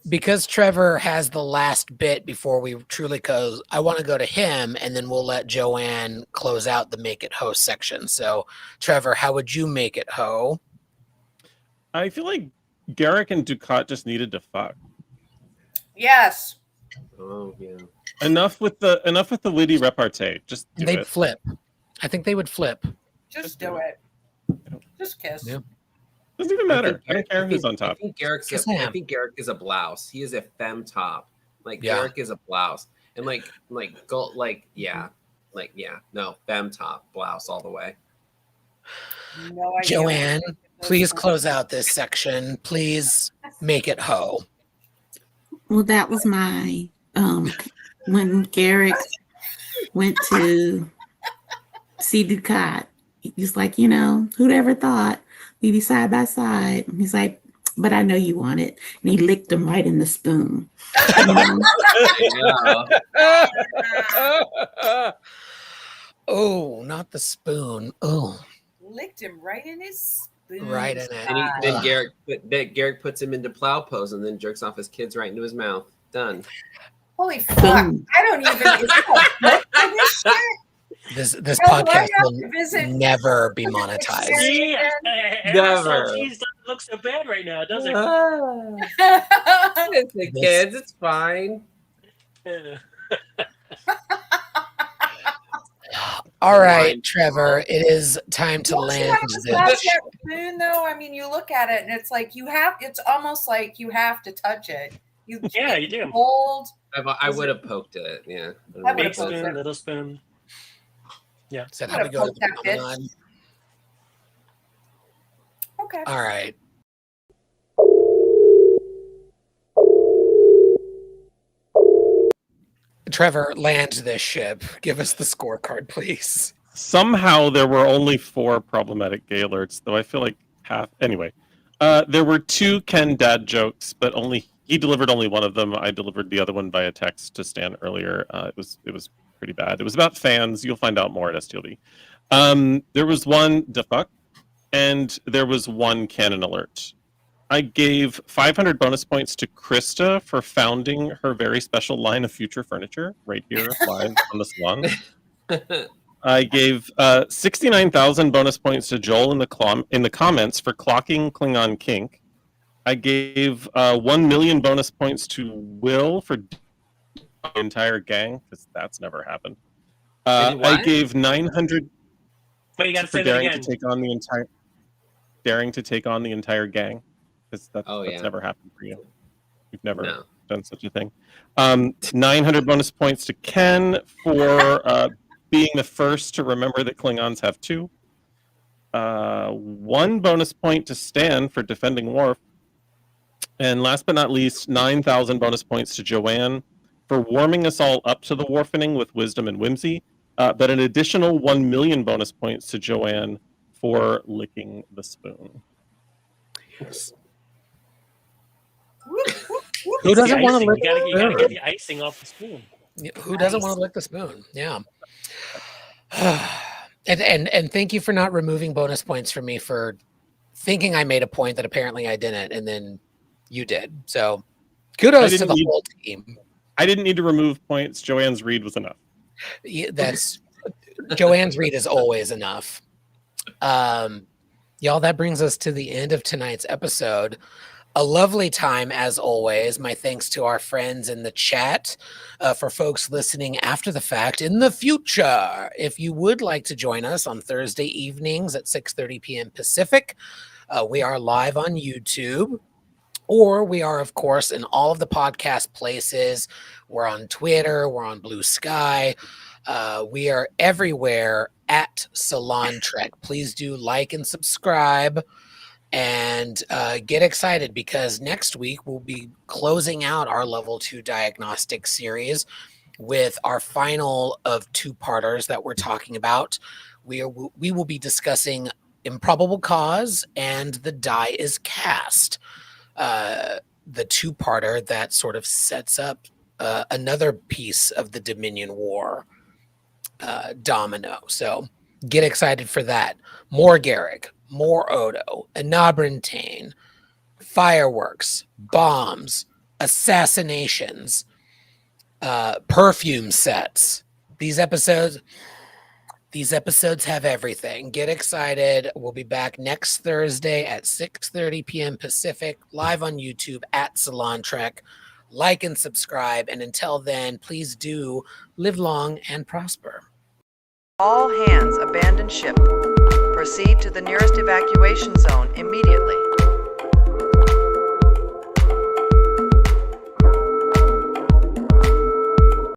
because Trevor has the last bit before we truly close, I want to go to him, and then we'll let Joanne close out the Make It Ho section. So, Trevor, how would you make it Ho? I feel like Garrick and Ducat just needed to fuck. Yes. Oh yeah. Enough with the witty repartee. Just do They'd it. flip. I think they would flip. Just do it. Just kiss. Yeah. Doesn't even matter. I don't care who's on I top. think Garrick is a blouse. He is a femme top. Like Yeah. Garrick is a blouse, and no, femme top blouse all the way. No idea. Joanne, please close out this section. Please make it Ho. Well, that was my when Garrick went to see Ducat. He's like, who'd ever thought we'd be side by side? And he's like, but I know you want it. And he licked him right in the spoon. Oh, not the spoon. Oh, Licked him right in his spoon. right in it. And then Garrick puts him into plow pose, and then jerks off his kids right into his mouth. Done. Holy fuck. I don't even. Is there a book for this shit? This Oh, why podcast not will visit- never be monetized. See, Never. cheese doesn't look so bad right now, does it? It's the kids. It's fine. All right, Trevor, it is time to Don't you land have to touch this. that spoon, though? I mean, you look at it and it's like it's almost like you have to touch it. You do. Hold. I would have poked it. Yeah. I would've Big poked spoon, it. little spoon. Yeah. Is that how we go to the That bitch. phenomenon? Okay. All right. Trevor, land this ship. Give us the scorecard, please. Somehow there were only 4 problematic gay alerts, though I feel like half. Anyway, there were 2 Ken dad jokes, but he delivered only one of them. I delivered the other one via text to Stan earlier. It was pretty bad. It was about fans. You'll find out more at STLV. There was one defuck, and there was one canon alert. I gave 500 bonus points to Krista for founding her very special line of future furniture right here live on the Salon. I gave 69,000 bonus points to Joel in the comments for clocking Klingon kink. I gave 1 million bonus points to Will for the entire gang, because that's never happened. I gave 900 Wait, you gotta for say that daring again. to take on the entire gang, because that's never happened for you. You've never done such a thing. 900 bonus points to Ken for being the first to remember that Klingons have two. 1 bonus point to Stan for defending Worf. And last but not least, 9,000 bonus points to Joanne for warming us all up to the Worfining with wisdom and whimsy. But an additional 1 million bonus points to Joanne for licking the spoon. Who doesn't want to lick You gotta the get spoon? the icing off the spoon. Who doesn't want to lick the spoon? Yeah. And thank you for not removing bonus points from me for thinking I made a point that apparently I didn't, and then you did. So kudos to the whole team. I didn't need to remove points. Joanne's read was enough. Yeah, that's Joanne's read is always enough. Y'all, that brings us to the end of tonight's episode. A lovely time as always. My thanks to our friends in the chat. For folks listening after the fact in the future, if you would like to join us on Thursday evenings at 6:30 p.m. Pacific, we are live on YouTube, or we are, of course, in all of the podcast places. We're on Twitter, we're on Bluesky. We are everywhere at Salon Trek. Please do like and subscribe. And get excited, because next week we'll be closing out our level 2 diagnostic series with our final of 2-parters that we're talking about. We will be discussing Improbable Cause and The Die is Cast, the 2-parter that sort of sets up another piece of the Dominion War domino. So get excited for that. More Garrick, more Odo, Anabrantane, fireworks, bombs, assassinations, perfume sets. These episodes have everything. Get excited. We'll be back next Thursday at 6:30 p.m. Pacific, live on YouTube at Salon Trek. Like and subscribe. And until then, please do live long and prosper. All hands abandon ship. Proceed to the nearest evacuation zone immediately.